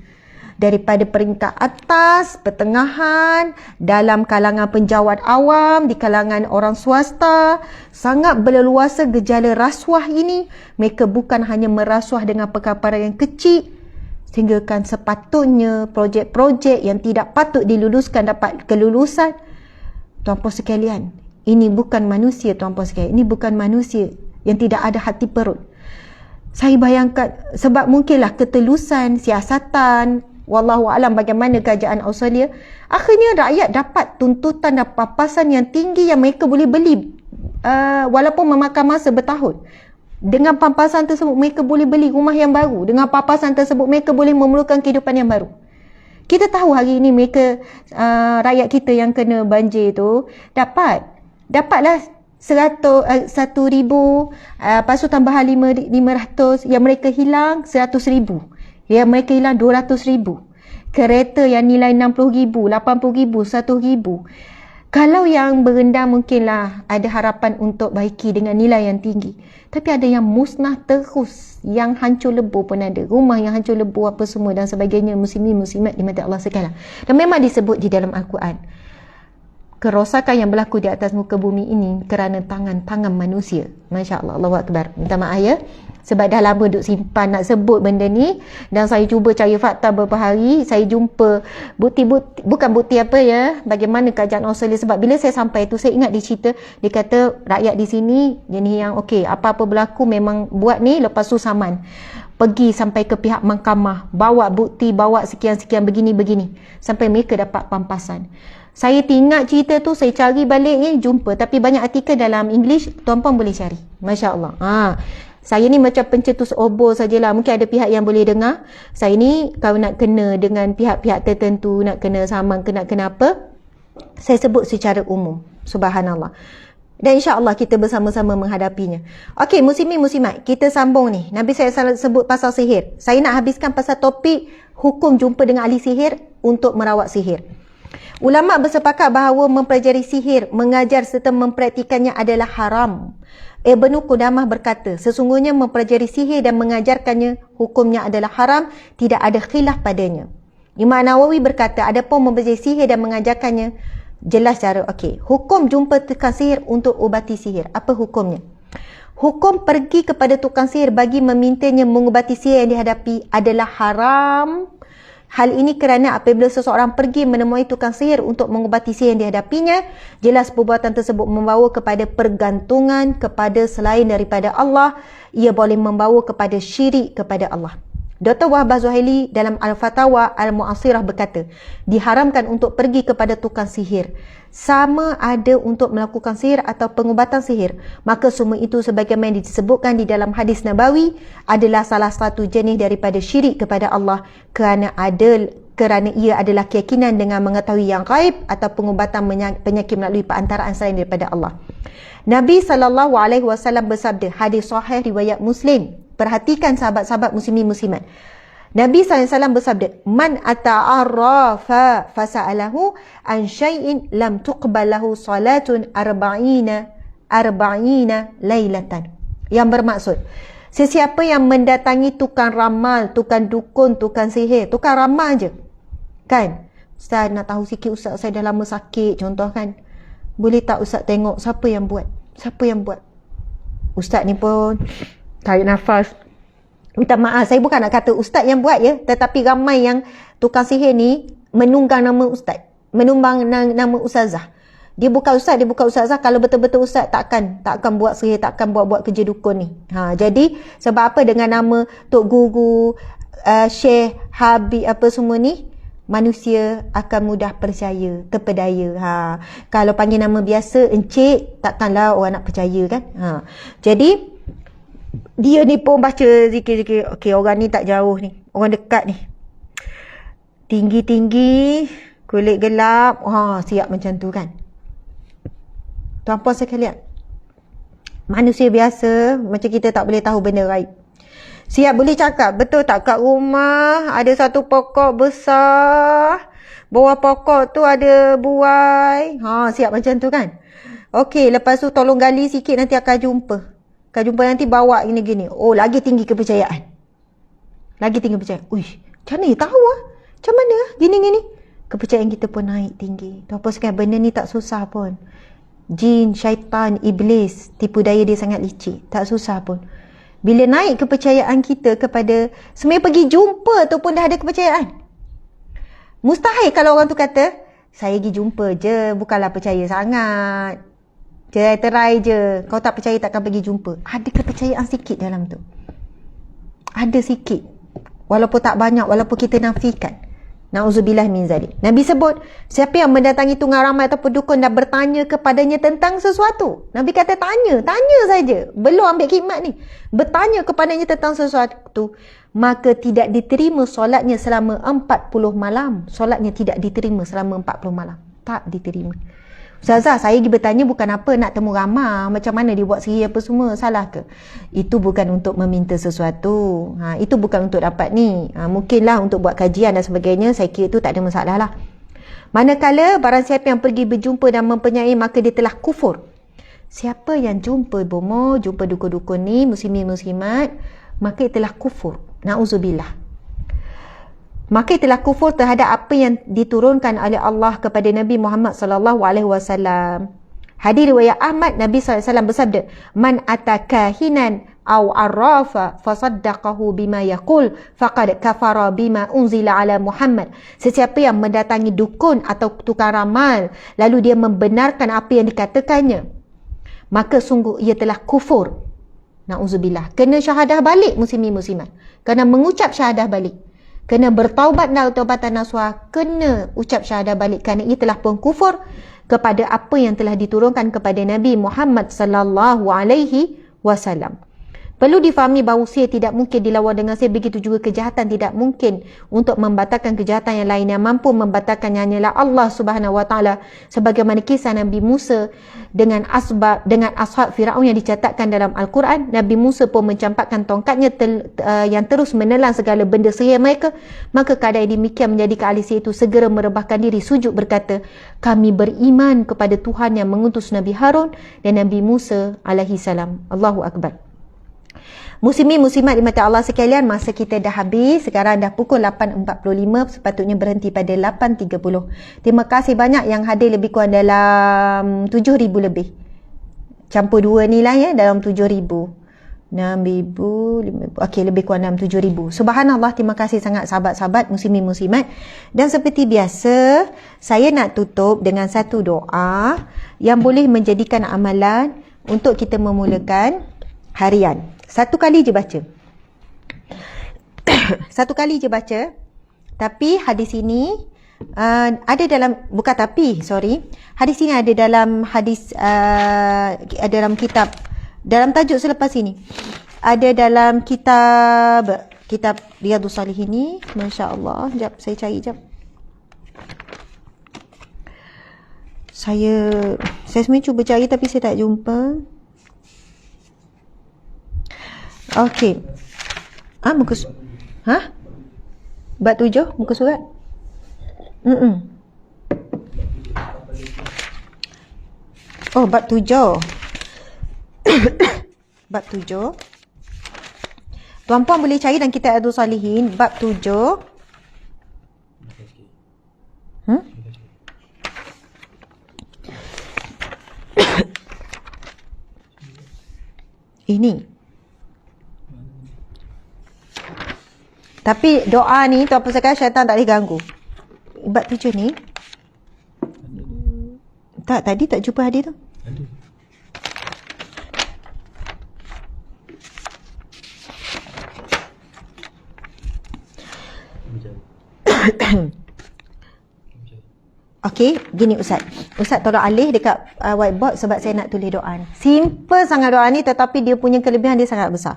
Daripada peringkat atas, pertengahan, dalam kalangan penjawat awam, di kalangan orang swasta, sangat berleluasa gejala rasuah ini. Mereka bukan hanya merasuah dengan perkara yang kecil, sehingga kan sepatutnya projek-projek yang tidak patut diluluskan dapat kelulusan. Tuan-puan sekalian, ini bukan manusia tuan-puan sekalian. Ini bukan manusia yang tidak ada hati perut. Saya bayangkan, sebab mungkinlah ketelusan, siasatan, wallahu alam bagaimana kerajaan Australia, akhirnya rakyat dapat tuntutan dan papasan yang tinggi yang mereka boleh beli walaupun memakan masa bertahun. Dengan papasan tersebut mereka boleh beli rumah yang baru. Dengan papasan tersebut mereka boleh memerlukan kehidupan yang baru. Kita tahu hari ini mereka rakyat kita yang kena banjir tu dapatlah 1,000, lepas tu tambahan 500, yang mereka hilang 100,000, yang mereka hilang 200,000, kereta yang nilai 60,000, 80,000, 100,000. Kalau yang berendah mungkinlah ada harapan untuk baiki dengan nilai yang tinggi, tapi ada yang musnah terus, yang hancur lebur pun ada, rumah yang hancur lebur apa semua dan sebagainya. Muslimin muslimat di mata Allah sekalian, dan memang disebut di dalam Al-Quran, kerosakan yang berlaku di atas muka bumi ini kerana tangan manusia. Masya Allah, Allahu Akbar. Minta maaf ya, sebab dah lama duk simpan nak sebut benda ni, dan saya cuba cari fakta beberapa hari, saya jumpa bukti-bukti, bukan bukti apa ya, bagaimana kerajaan Australia. Sebab bila saya sampai tu, saya ingat dia cerita, dia kata rakyat di sini jenis yang okey, apa-apa berlaku memang buat ni, lepas tu saman, pergi sampai ke pihak mahkamah, bawa bukti, bawa sekian-sekian begini-begini, sampai mereka dapat pampasan. Saya ingat cerita tu, saya cari balik ni, jumpa. Tapi banyak artikel dalam English, tuan-puan boleh cari. Masya Allah. Saya ni macam pencetus obor sajalah. Mungkin ada pihak yang boleh dengar. Saya ni kalau nak kena dengan pihak-pihak tertentu, nak kena saman, nak kena apa, saya sebut secara umum. Subhanallah. Dan insya-Allah kita bersama-sama menghadapinya. Okey, muslimin muslimat, kita sambung ni. Nabi saya sebut pasal sihir. Saya nak habiskan pasal topik hukum jumpa dengan ahli sihir untuk merawat sihir. Ulama bersepakat bahawa mempelajari sihir, mengajar serta mempraktikannya adalah haram. Ibn Qudamah berkata, sesungguhnya mempelajari sihir dan mengajarkannya hukumnya adalah haram, tidak ada khilaf padanya. Imam Nawawi berkata, adapun mempelajari sihir dan mengajarkannya, jelas cara. Okey, hukum jumpa tukang sihir untuk ubati sihir. Apa hukumnya? Hukum pergi kepada tukang sihir bagi memintanya mengubati sihir yang dihadapi adalah haram. Hal ini kerana apabila seseorang pergi menemui tukang sihir untuk mengubati sihir yang dihadapinya, jelas perbuatan tersebut membawa kepada pergantungan kepada selain daripada Allah. Ia boleh membawa kepada syirik kepada Allah. Dr. Wahbah Zuhaili dalam Al-Fatawa Al-Mu'asirah berkata, diharamkan untuk pergi kepada tukang sihir, sama ada untuk melakukan sihir atau pengubatan sihir. Maka semua itu sebagaimana disebutkan di dalam hadis Nabawi adalah salah satu jenis daripada syirik kepada Allah, kerana ia adalah keyakinan dengan mengetahui yang gaib atau pengubatan penyakit melalui perantaraan selain daripada Allah. Nabi SAW bersabda, hadis sahih riwayat Muslim. Perhatikan sahabat-sahabat muslimin muslimat. Nabi SAW bersabda, man ata'arrafa fasa'alahu an syai'in lam tuqbalahu salatun arba'ina laylatan. Yang bermaksud, sesiapa yang mendatangi tukang ramal, tukang dukun, tukang sihir, tukang ramal je, kan? Ustaz nak tahu sikit ustaz, saya dah lama sakit contoh kan. Boleh tak ustaz tengok siapa yang buat? Siapa yang buat? Ustaz ni pun tarik nafas. Minta maaf, saya bukan nak kata ustaz yang buat ya, tetapi ramai yang tukang sihir ni menunggang nama ustaz, menumbang nama ustazah. Dia bukan ustaz, dia bukan ustazah. Kalau betul-betul ustaz takkan buat sihir, takkan buat kerja dukun ni. Jadi sebab apa dengan nama tok guru, syekh, habib apa semua ni, manusia akan mudah percaya, terpedaya. Kalau panggil nama biasa, encik, takkanlah orang nak percaya kan. Jadi dia ni pun baca zikir-zikir. Okey, orang ni tak jauh ni, orang dekat ni, tinggi-tinggi, kulit gelap, siap macam tu kan. Tuan-puan sekalian, manusia biasa macam kita tak boleh tahu benda gaib. Siap boleh cakap, betul tak kat rumah ada satu pokok besar, bawah pokok tu ada buai. Siap macam tu kan. Okey, lepas tu tolong gali sikit nanti akan jumpa. Kau jumpa nanti bawa gini-gini. Oh, lagi tinggi kepercayaan. Lagi tinggi kepercayaan. Uish, macam mana tahu ah? Macam mana ah? Gini-gini. Kepercayaan kita pun naik tinggi. Tahu apa sekarang, benda ni tak susah pun. Jin, syaitan, iblis, tipu daya dia sangat licik. Tak susah pun. Bila naik kepercayaan kita kepada, sebenarnya pergi jumpa tu pun dah ada kepercayaan. Mustahil kalau orang tu kata, saya pergi jumpa je, bukanlah percaya sangat. Terai je. Kau tak percaya takkan pergi jumpa. Ada kepercayaan sikit dalam tu. Ada sikit. Walaupun tak banyak, walaupun kita nafikan. Na'udzubillah min zalik. Nabi sebut, siapa yang mendatangi tunggang ramai atau dukun dan bertanya kepadanya tentang sesuatu. Nabi kata tanya saja. Belum ambil khidmat ni. Bertanya kepadanya tentang sesuatu, maka tidak diterima solatnya selama 40 malam. Solatnya tidak diterima selama 40 malam. Tak diterima. Ustazah, saya pergi bertanya bukan apa, nak temu ramah, macam mana dia buat sihir apa semua, salah ke? Itu bukan untuk meminta sesuatu. Itu bukan untuk dapat ni. Mungkinlah untuk buat kajian dan sebagainya, saya kira itu tak ada masalah lah. Manakala barang siapa yang pergi berjumpa dan mempunyai, maka dia telah kufur. Siapa yang jumpa bomo, jumpa dukun-dukun ni, muslimin-muslimat, maka dia telah kufur. Na'udzubillah. Maka telah kufur terhadap apa yang diturunkan oleh Allah kepada Nabi Muhammad sallallahu alaihi wasallam. Hadis riwayat Ahmad, Nabi sallallahu alaihi wasallam bersabda, "Man ataka hinan aw arrafa fasaddaqahu bima yaqul faqad kafara bima unzila ala Muhammad." Sesiapa yang mendatangi dukun atau tukang ramal lalu dia membenarkan apa yang dikatakannya, maka sungguh ia telah kufur. Na'udzubillah. Kena syahadah balik muslimin muslimat. Kena mengucap syahadah balik. Kena bertaubat dan taubatan nasuha, kena ucap syahadah balik kerana ia telah pun kufur kepada apa yang telah diturunkan kepada Nabi Muhammad sallallahu alaihi wasallam. Perlu difahami bahawa sihir tidak mungkin dilawan dengan sihir, begitu juga kejahatan tidak mungkin untuk membatalkan kejahatan yang lain. Yang mampu membatalkannya hanyalah Allah Subhanahu wa taala, sebagaimana kisah Nabi Musa dengan ashab Firaun yang dicatatkan dalam Al-Quran. Nabi Musa pun mencampakkan tongkatnya yang terus menelan segala benda sihir mereka. Maka keadaan demikian menjadikan ahli sihir itu segera merebahkan diri sujud berkata, kami beriman kepada Tuhan yang mengutus Nabi Harun dan Nabi Musa alaihi salam. Allahu Akbar. Muslimin muslimat di mata Allah sekalian, masa kita dah habis. Sekarang dah pukul 8.45, sepatutnya berhenti pada 8.30. Terima kasih banyak yang hadir, lebih kurang dalam 7,000 lebih. Campur dua ni lah ya, dalam 7,000. 6,000, 5,000. Okey, lebih kurang dalam 7,000. Subhanallah, terima kasih sangat sahabat-sahabat muslimin muslimat. Dan seperti biasa, saya nak tutup dengan satu doa yang boleh menjadikan amalan untuk kita memulakan harian. Satu kali je baca. Satu kali je baca. Tapi hadis ini ada dalam, bukan tapi, sorry. Hadis ini ada dalam hadis, dalam kitab, dalam tajuk selepas ini. Ada dalam kitab Riyadhus Shalihin ni. Masya Allah. Sekejap, saya cari sekejap. Saya sebenarnya cuba cari tapi saya tak jumpa. Okey. Muka bab 7 muka surat. Oh, bab 7. Bab 7. Tuan-puan boleh cari dalam kitab Riyadhus Shalihin bab 7. Ini. Tapi doa ni, tu apa sekali syaitan tak boleh ganggu. Bab 7 ni. Tak, tadi tak jumpa hadis tu. Ada. Okey, gini Ustaz. Ustaz tolong alih dekat whiteboard sebab saya nak tulis doa ni. Simple sangat doa ni, tetapi dia punya kelebihan dia sangat besar.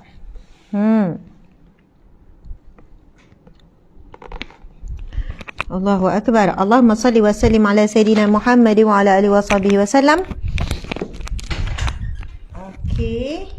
Allahu Akbar. Allahumma salli wa sallim ala Sayyidina Muhammad wa ala alihi wa sahbihi wa sallam. Okey.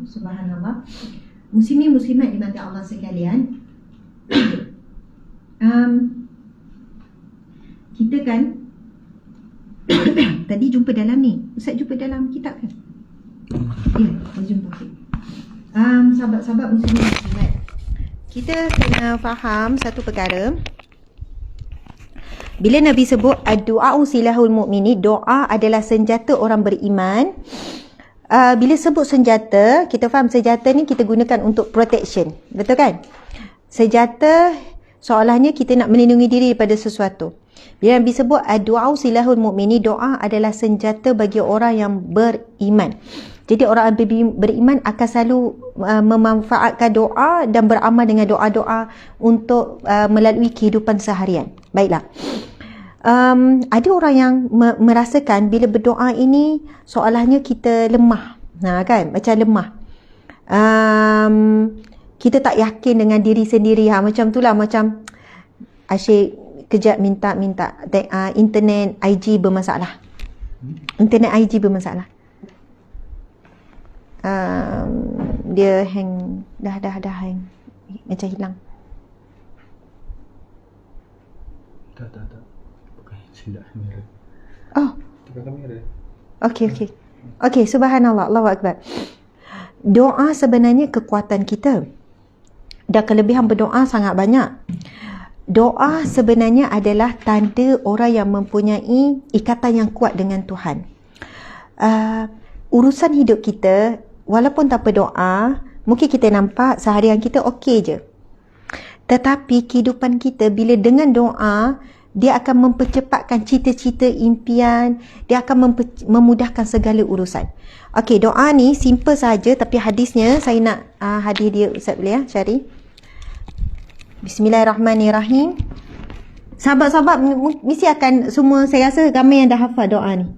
Subhanallah. Muslimin muslimat dimati Allah sekalian. Kita kan tadi jumpa dalam ni. Ustaz jumpa dalam kitab kan? Ya, jumpa. Sahabat-sahabat muslimin muslimat, kita kena faham satu perkara. Bila Nabi sebut ad-du'a'u silahul mu'mini, doa adalah senjata orang beriman. Bila sebut senjata, kita faham senjata ni kita gunakan untuk protection. Betul kan? Senjata seolahnya kita nak melindungi diri daripada sesuatu. Bila Nabi sebut ad-du'a'u silahul mu'mini, doa adalah senjata bagi orang yang beriman. Jadi orang beriman akan selalu memanfaatkan doa dan beramal dengan doa-doa untuk melalui kehidupan seharian. Baiklah. Ada orang yang merasakan bila berdoa ini seolahnya kita lemah. Kan? Macam lemah. Kita tak yakin dengan diri sendiri. Macam itulah, macam asyik kejap minta internet IG bermasalah. Internet IG bermasalah. Dia hang, dah hang, macam hilang. Tak. Bukan silap kamera. Oh. Tukar kamera. Okey, subhanallah, Allahu akbar. Doa sebenarnya kekuatan kita. Dan kelebihan berdoa sangat banyak. Doa sebenarnya adalah tanda orang yang mempunyai ikatan yang kuat dengan Tuhan. Urusan hidup kita, walaupun tanpa doa, mungkin kita nampak seharian kita okey je. Tetapi kehidupan kita bila dengan doa, dia akan mempercepatkan cita-cita, impian, dia akan memudahkan segala urusan. Okey, doa ni simple saja, tapi hadisnya saya nak hadir dia Ustaz boleh Syari. Bismillahirrahmanirrahim. Sahabat-sahabat mesti akan semua, saya rasa ramai yang dah hafal doa ni.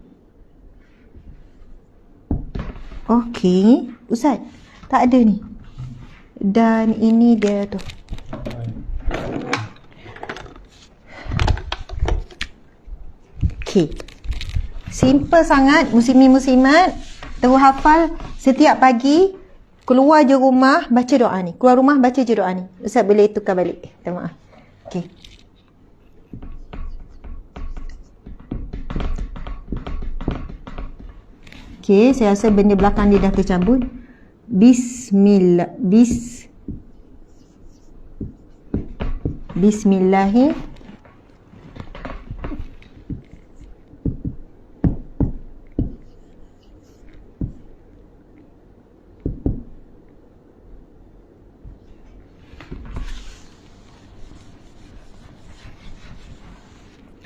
Okey, Ustaz, tak ada ni. Dan ini dia tu. Okey. Simple sangat, muslimin muslimat. Terus hafal setiap pagi keluar je rumah baca doa ni. Keluar rumah baca je doa ni. Ustaz boleh tukar balik. Minta maaf. Okey. Okey, saya rasa benda belakang dia dah tercabut. Bismillahi.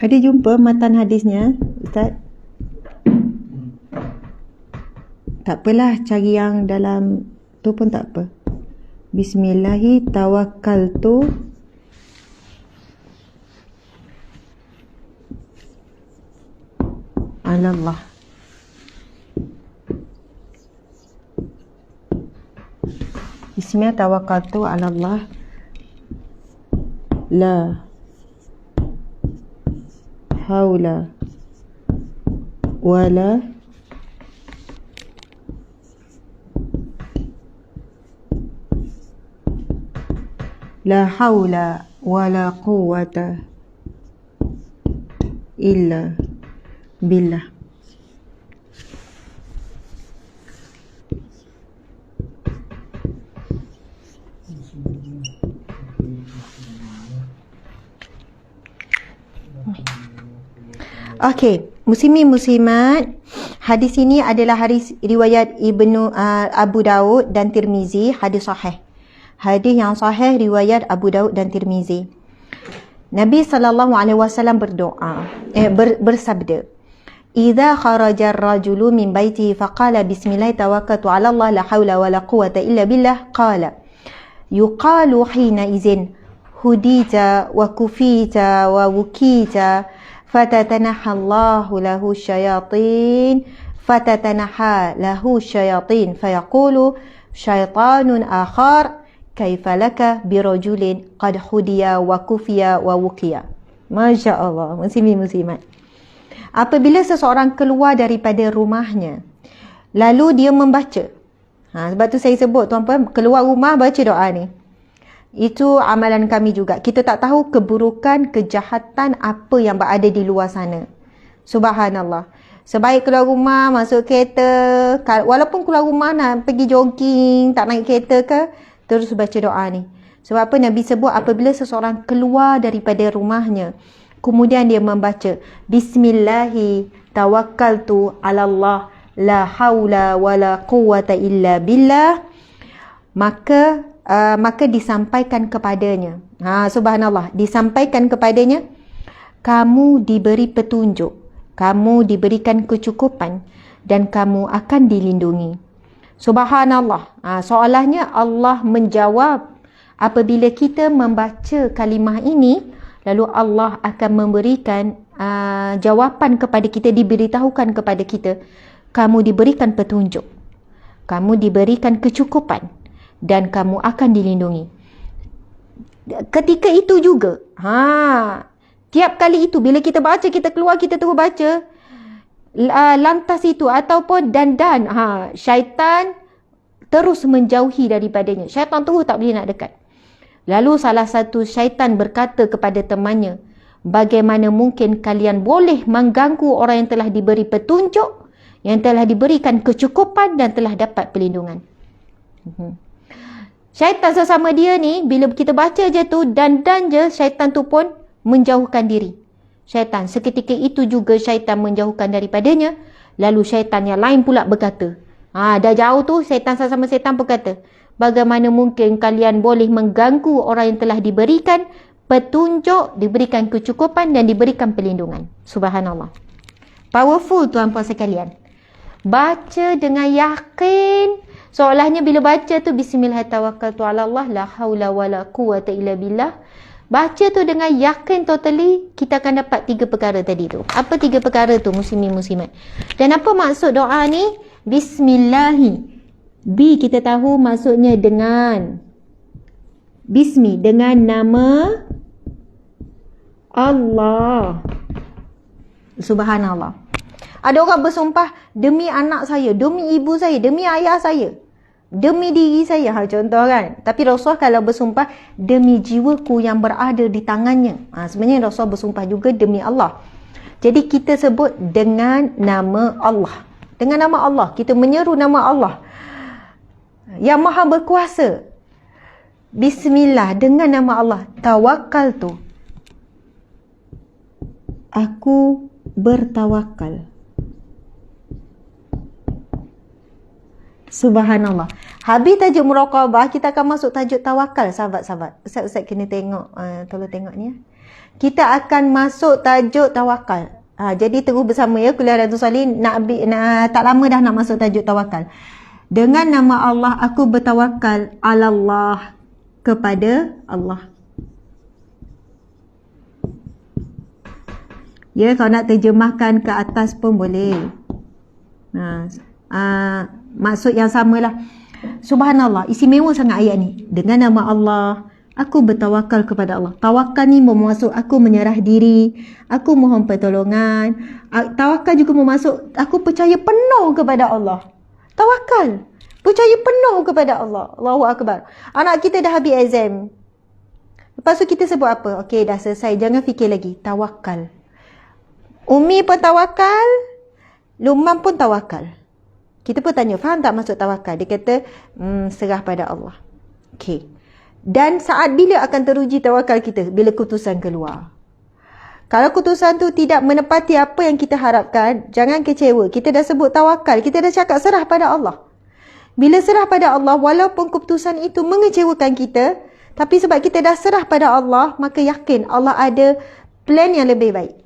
Ada jumpa matan hadisnya, Ustaz? Tak apalah, cari yang dalam tu pun tak apa. Bismillahi tawakkaltu ala Allah. Bismillah tawakkaltu ala Allah. La haula wala la haula wala quwwata illa billah. Okey, muslimin muslimat, hadis ini adalah hadis riwayat Ibnu Abu Daud dan Tirmizi, hadis sahih. Hadis yang sahih riwayat Abu Daud dan Tirmizi. Nabi SAW berdoa, bersabda, "Idza kharaja ar-rajulu min baitihi faqala bismillah tawakkaltu 'ala Allah la haula wala quwwata illa billah qala yuqalu hina izin hudita wa kufita wa wukita fatatanaha Allahu lahu syayatin fayaqulu syaitanun akhar kaifa laka birajulin qad hudiya wa kufiya wa wukiya." Masya Allah, muslimin muslimat. Apabila seseorang keluar daripada rumahnya, lalu dia membaca Sebab tu saya sebut tuan-puan, keluar rumah baca doa ni. Itu amalan kami juga. Kita tak tahu keburukan, kejahatan apa yang berada di luar sana. Subhanallah. Sebaik keluar rumah, masuk kereta, walaupun keluar rumah nak pergi jogging, tak naik kereta ke, terus baca doa ni. Sebab apa Nabi sebut, apabila seseorang keluar daripada rumahnya, kemudian dia membaca Bismillahi tawakkaltu ala Allah la haula wala quwwata illa billah, maka disampaikan kepadanya. Subhanallah, disampaikan kepadanya, kamu diberi petunjuk, kamu diberikan kecukupan, dan kamu akan dilindungi. Subhanallah. Soalannya Allah menjawab apabila kita membaca kalimah ini, lalu Allah akan memberikan jawapan kepada kita, diberitahukan kepada kita, kamu diberikan petunjuk, kamu diberikan kecukupan, dan kamu akan dilindungi. Ketika itu juga, tiap kali itu bila kita baca, kita keluar, kita terus baca, lantas itu ataupun dandan, syaitan terus menjauhi daripadanya. Syaitan terus tak boleh nak dekat. Lalu salah satu syaitan berkata kepada temannya, bagaimana mungkin kalian boleh mengganggu orang yang telah diberi petunjuk, yang telah diberikan kecukupan dan telah dapat perlindungan. Syaitan sesama dia ni, bila kita baca je tu, dandan je, syaitan tu pun menjauhkan diri. Syaitan, seketika itu juga syaitan menjauhkan daripadanya. Lalu syaitan yang lain pula berkata, dah jauh tu, syaitan sesama syaitan berkata, bagaimana mungkin kalian boleh mengganggu orang yang telah diberikan petunjuk, diberikan kecukupan dan diberikan perlindungan. Subhanallah. Powerful tuan-puan sekalian. Baca dengan yakin. Seolahnya bila baca tu Bismillahirrahmanirrahim, la haula wala quwwata illa billah. Baca tu dengan yakin totally, kita akan dapat 3 perkara tadi tu. Apa 3 perkara tu muslimin muslimat? Dan apa maksud doa ni? Bismillahi. B kita tahu maksudnya dengan. Bismi, dengan nama Allah. Subhanallah. Ada orang bersumpah, demi anak saya, demi ibu saya, demi ayah saya, demi diri saya, contoh kan. Tapi Rasulullah kalau bersumpah, demi jiwaku yang berada di tangannya. Sebenarnya Rasulullah bersumpah juga demi Allah. Jadi kita sebut dengan nama Allah. Dengan nama Allah, kita menyeru nama Allah yang maha berkuasa. Bismillah, dengan nama Allah. Tawakkaltu, aku bertawakal. Subhanallah. Habis tajuk muraqabah, kita akan masuk tajuk tawakal, sahabat-sahabat. Ustaz kena tengok, tolong tengok ni ya. Kita akan masuk tajuk tawakal. Jadi terus bersama ya, Kuliah Riyadhus Shalihin. Tak lama dah nak masuk tajuk tawakal. Dengan nama Allah, aku bertawakal ala Allah, kepada Allah. Ya, kalau nak terjemahkan ke atas pun boleh. Maksud yang samalah. Subhanallah, istimewa sangat ayat ni. Dengan nama Allah, aku bertawakal kepada Allah. Tawakal ni bermaksud aku menyerah diri, aku mohon pertolongan. Tawakal juga bermaksud aku percaya penuh kepada Allah. Tawakal, percaya penuh kepada Allah. Allahu Akbar. Anak kita dah habis exam, lepas tu kita sebut apa? Okey, dah selesai, jangan fikir lagi. Tawakal. Umi pun tawakal, Luqman pun tawakal. Kita pun tanya, faham tak maksud tawakal? Dia kata, serah pada Allah. Okey. Dan saat bila akan teruji tawakal kita? Bila keputusan keluar. Kalau keputusan tu tidak menepati apa yang kita harapkan, jangan kecewa. Kita dah sebut tawakal, kita dah cakap serah pada Allah. Bila serah pada Allah, walaupun keputusan itu mengecewakan kita, tapi sebab kita dah serah pada Allah, maka yakin Allah ada plan yang lebih baik.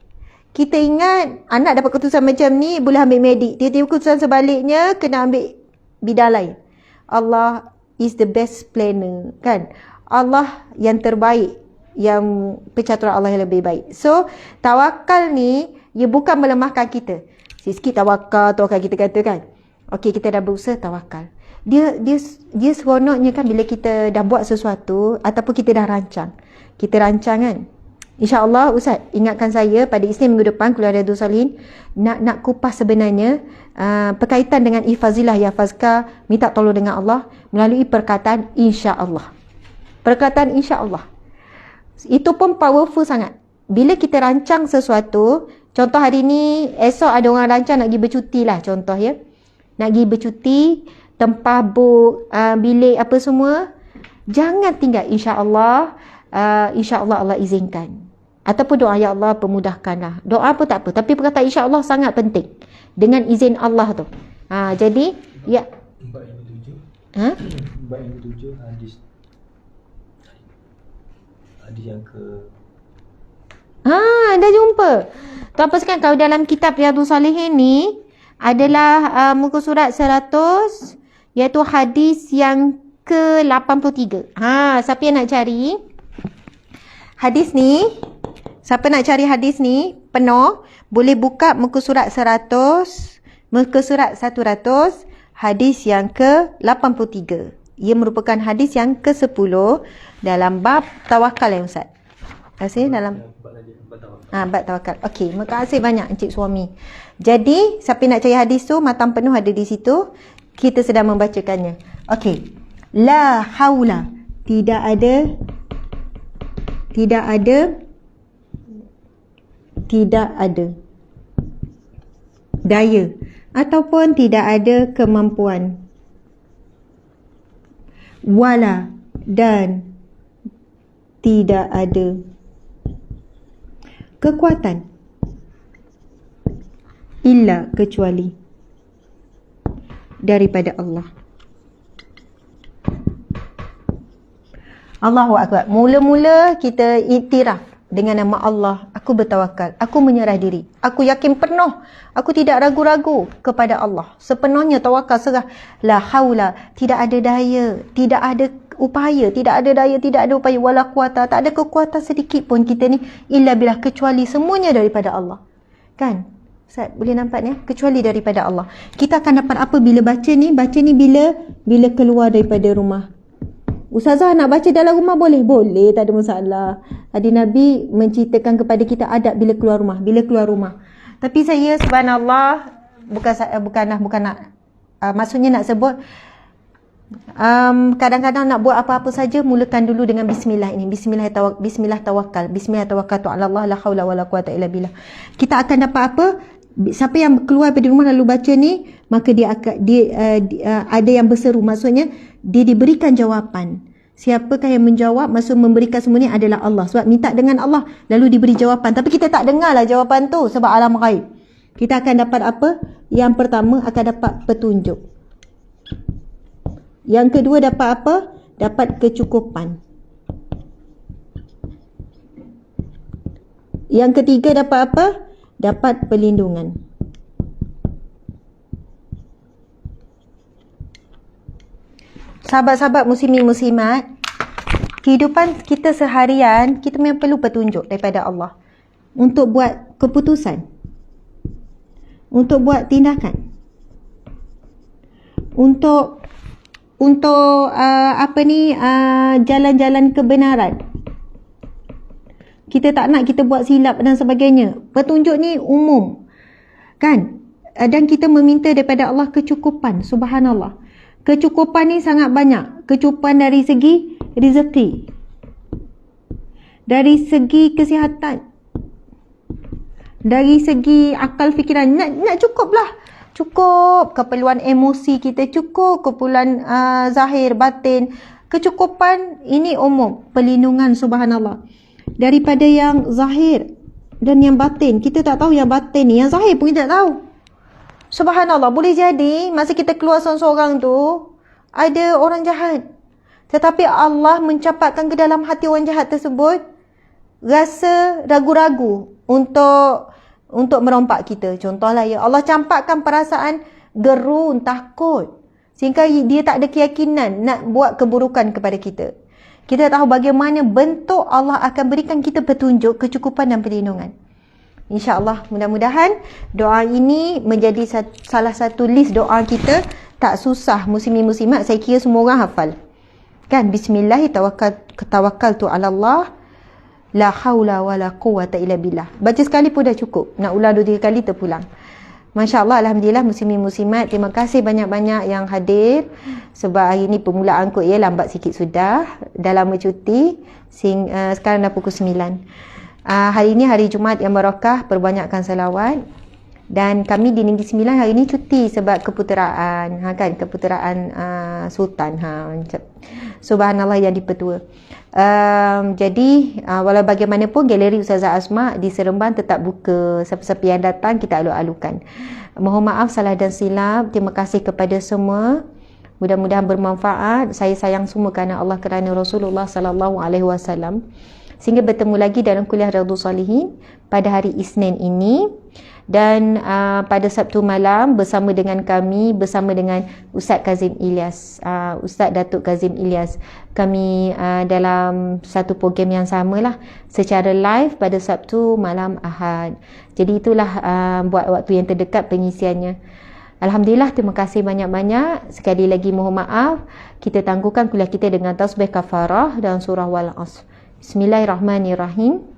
Kita ingat anak dapat keputusan macam ni, boleh ambil medik. Tiba-tiba keputusan sebaliknya, kena ambil bidang lain. Allah is the best planner, kan? Allah yang terbaik, yang percaturan Allah yang lebih baik. So, tawakal ni, ia bukan melemahkan kita. Sikit tawakal kita kata kan. Okey, kita dah berusaha tawakal. Dia seronoknya kan bila kita dah buat sesuatu, ataupun kita dah rancang. Kita rancang kan. InsyaAllah Ustaz ingatkan saya pada Isnin minggu depan Kuliah Riyadhus Salihin nak kupas sebenarnya berkaitan dengan ihfazillah yahfazka, minta tolong dengan Allah melalui perkataan insya-Allah. Perkataan insya-Allah. Itu pun powerful sangat. Bila kita rancang sesuatu, contoh hari ni esok ada orang rancang nak pergi bercuti lah contoh ya. Nak pergi bercuti, tempah buk, bilik apa semua, jangan tinggal insya-Allah, insya-Allah Allah izinkan. Ataupun doa ya Allah permudahkanlah. Doa pun tak apa, tapi perkataan insya-Allah sangat penting dengan izin Allah tu. Jadi ya. Bab yang ketujuh. Bab yang ketujuh hadis yang ke dah jumpa. Tu apa sekarang kalau dalam kitab Riyadhus Salihin ni adalah muka surat 100 iaitu hadis yang ke-83. Siapa yang nak cari hadis ni? Siapa nak cari hadis ni penuh, boleh buka muka surat 100, muka surat 100, hadis yang ke-83. Ia merupakan hadis yang ke-10 dalam bab tawakal ya Ustaz. Dalam bab tawakal. Okey, terima kasih banyak Encik Suami. Jadi, siapa nak cari hadis tu, matang penuh ada di situ. Kita sedang membacakannya. Okey. La haula. Tidak ada daya ataupun tidak ada kemampuan, wala dan tidak ada kekuatan, illa kecuali daripada Allah. Allahu Akbar. Mula-mula kita iktiraf dengan nama Allah. Aku bertawakal. Aku menyerah diri. Aku yakin penuh. Aku tidak ragu-ragu kepada Allah. Sepenuhnya tawakal serah. La haula. Tidak ada daya. Tidak ada upaya. Tidak ada daya. Tidak ada upaya. Wala quwata. Tak ada kekuatan sedikit pun kita ni. Illa billah. Kecuali semuanya daripada Allah. Kan? Ustaz, boleh nampak ni? Kecuali daripada Allah. Kita akan dapat apa bila baca ni? Baca ni bila keluar daripada rumah. Ustazah nak baca dalam rumah boleh? Boleh, tak ada masalah. Hadis Nabi menceritakan kepada kita adab bila keluar rumah. Tapi saya subhanallah bukan nak maksudnya nak sebut kadang-kadang nak buat apa-apa saja mulakan dulu dengan bismillah ini. Bismillah tawakal. Bismillah tawakkaltu ala Allah la haula wala quwata illa billah. Kita akan dapat apa? Siapa yang keluar dari rumah lalu baca ni, maka dia ada yang berseru, maksudnya dia diberikan jawapan. Siapakah yang menjawab, maksud memberikan semua ni adalah Allah. Sebab minta dengan Allah lalu diberi jawapan, tapi kita tak dengarlah jawapan tu sebab alam ghaib. Kita akan dapat apa? Yang pertama akan dapat petunjuk. Yang kedua dapat apa? Dapat kecukupan. Yang ketiga dapat apa? Dapat perlindungan. Sahabat-sahabat muslimin muslimat, kehidupan kita seharian, kita memang perlu petunjuk daripada Allah untuk buat keputusan, untuk buat tindakan, untuk jalan-jalan kebenaran. Kita tak nak kita buat silap dan sebagainya. Petunjuk ni umum. Kan? Dan kita meminta daripada Allah kecukupan. Subhanallah. Kecukupan ni sangat banyak. Kecukupan dari segi rezeki. Dari segi kesihatan. Dari segi akal fikiran. Nak cukup lah. Cukup keperluan emosi kita. Cukup keperluan zahir, batin. Kecukupan ini umum. Perlindungan subhanallah. Daripada yang zahir dan yang batin. Kita tak tahu yang batin ni. Yang zahir pun kita tak tahu. Subhanallah. Boleh jadi masa kita keluar seorang-seorang tu ada orang jahat. Tetapi Allah mencampakkan ke dalam hati orang jahat tersebut rasa ragu-ragu untuk merompak kita. Contohlah ya, Allah campakkan perasaan gerun, takut. Sehingga dia tak ada keyakinan nak buat keburukan kepada kita. Kita tahu bagaimana bentuk Allah akan berikan kita petunjuk, kecukupan dan perlindungan. InsyaAllah, mudah-mudahan doa ini menjadi salah satu list doa kita. Tak susah muslimin muslimat, saya kira semua orang hafal. Kan? Bismillah tawakkaltu ala Allah La haula wala quwwata illa billah. Baca sekali pun dah cukup. Nak ulang 2-3 kali terpulang. Masya Allah, Alhamdulillah, muslimin muslimat, terima kasih banyak-banyak yang hadir. Sebab hari ni permulaan kot ya, lambat sikit sudah. Dah lama cuti. Sekarang dah pukul 9. Hari ni hari Jumaat yang barakah, perbanyakkan salawat. Dan kami di Negeri Sembilan hari ni cuti sebab keputeraan, kan, keputeraan Sultan. Subhanallah yang dipertua. Jadi walau bagaimanapun galeri Ustazah Asma di Seremban tetap buka. Siapa-siapa yang datang kita alu-alukan. Mohon maaf salah dan silap. Terima kasih kepada semua. Mudah-mudahan bermanfaat. Saya sayang semua kerana Allah, kerana Rasulullah sallallahu alaihi wasallam. Sehingga bertemu lagi dalam kuliah Riyadhus Shalihin pada hari Isnin ini. Dan pada Sabtu malam bersama dengan kami, bersama dengan Ustaz Kazim Ilyas, Ustaz Datuk Kazim Ilyas, kami dalam satu program yang samalah secara live pada Sabtu malam Ahad. Jadi itulah buat waktu yang terdekat pengisiannya. Alhamdulillah, terima kasih banyak-banyak. Sekali lagi mohon maaf, kita tangguhkan kuliah kita dengan tasbih kafarah dan surah Wal Asr. Bismillahirrahmanirrahim.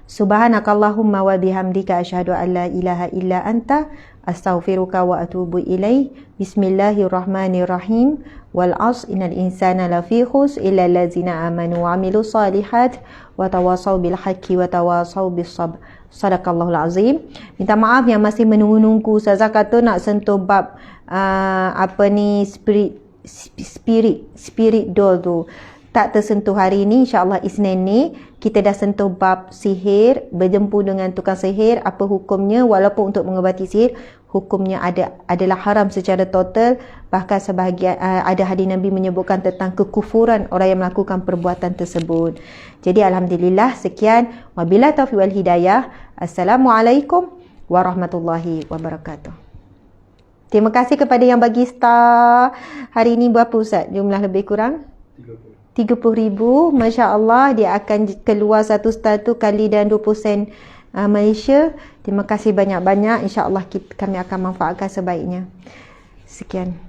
Subhanakallahumma wa bihamdika asyhadu an la ilaha illa anta astaghfiruka wa atubu ilaih. Bismillahirrahmanirrahim. Wal 'asr innal insana lafi khusr illa allazina amanu wa amilus solihat wa tawasaw bil haqqi wa tawasaw bis sabr. Sadaqallahul azim. Minta maaf yang masih menunggu-nunggu. Ustazah kata nak sentuh bab spirit doll tu. Tak tersentuh hari ini. InsyaAllah Isnin ni kita dah sentuh bab sihir, berjemput dengan tukang sihir, apa hukumnya. Walaupun untuk mengobati sihir hukumnya adalah haram secara total. Bahkan sebahagian ada hadis Nabi menyebutkan tentang kekufuran orang yang melakukan perbuatan tersebut. Jadi Alhamdulillah, sekian. Wabillahi taufiq wal hidayah. Assalamualaikum warahmatullahi wabarakatuh. Terima kasih kepada yang bagi star. Hari ini berapa Ustaz? Jumlah lebih kurang? 30,000. Masya Allah, dia akan keluar satu star tu kali dan 20 sen Malaysia. Terima kasih banyak-banyak. InsyaAllah kami akan manfaatkan sebaiknya. Sekian.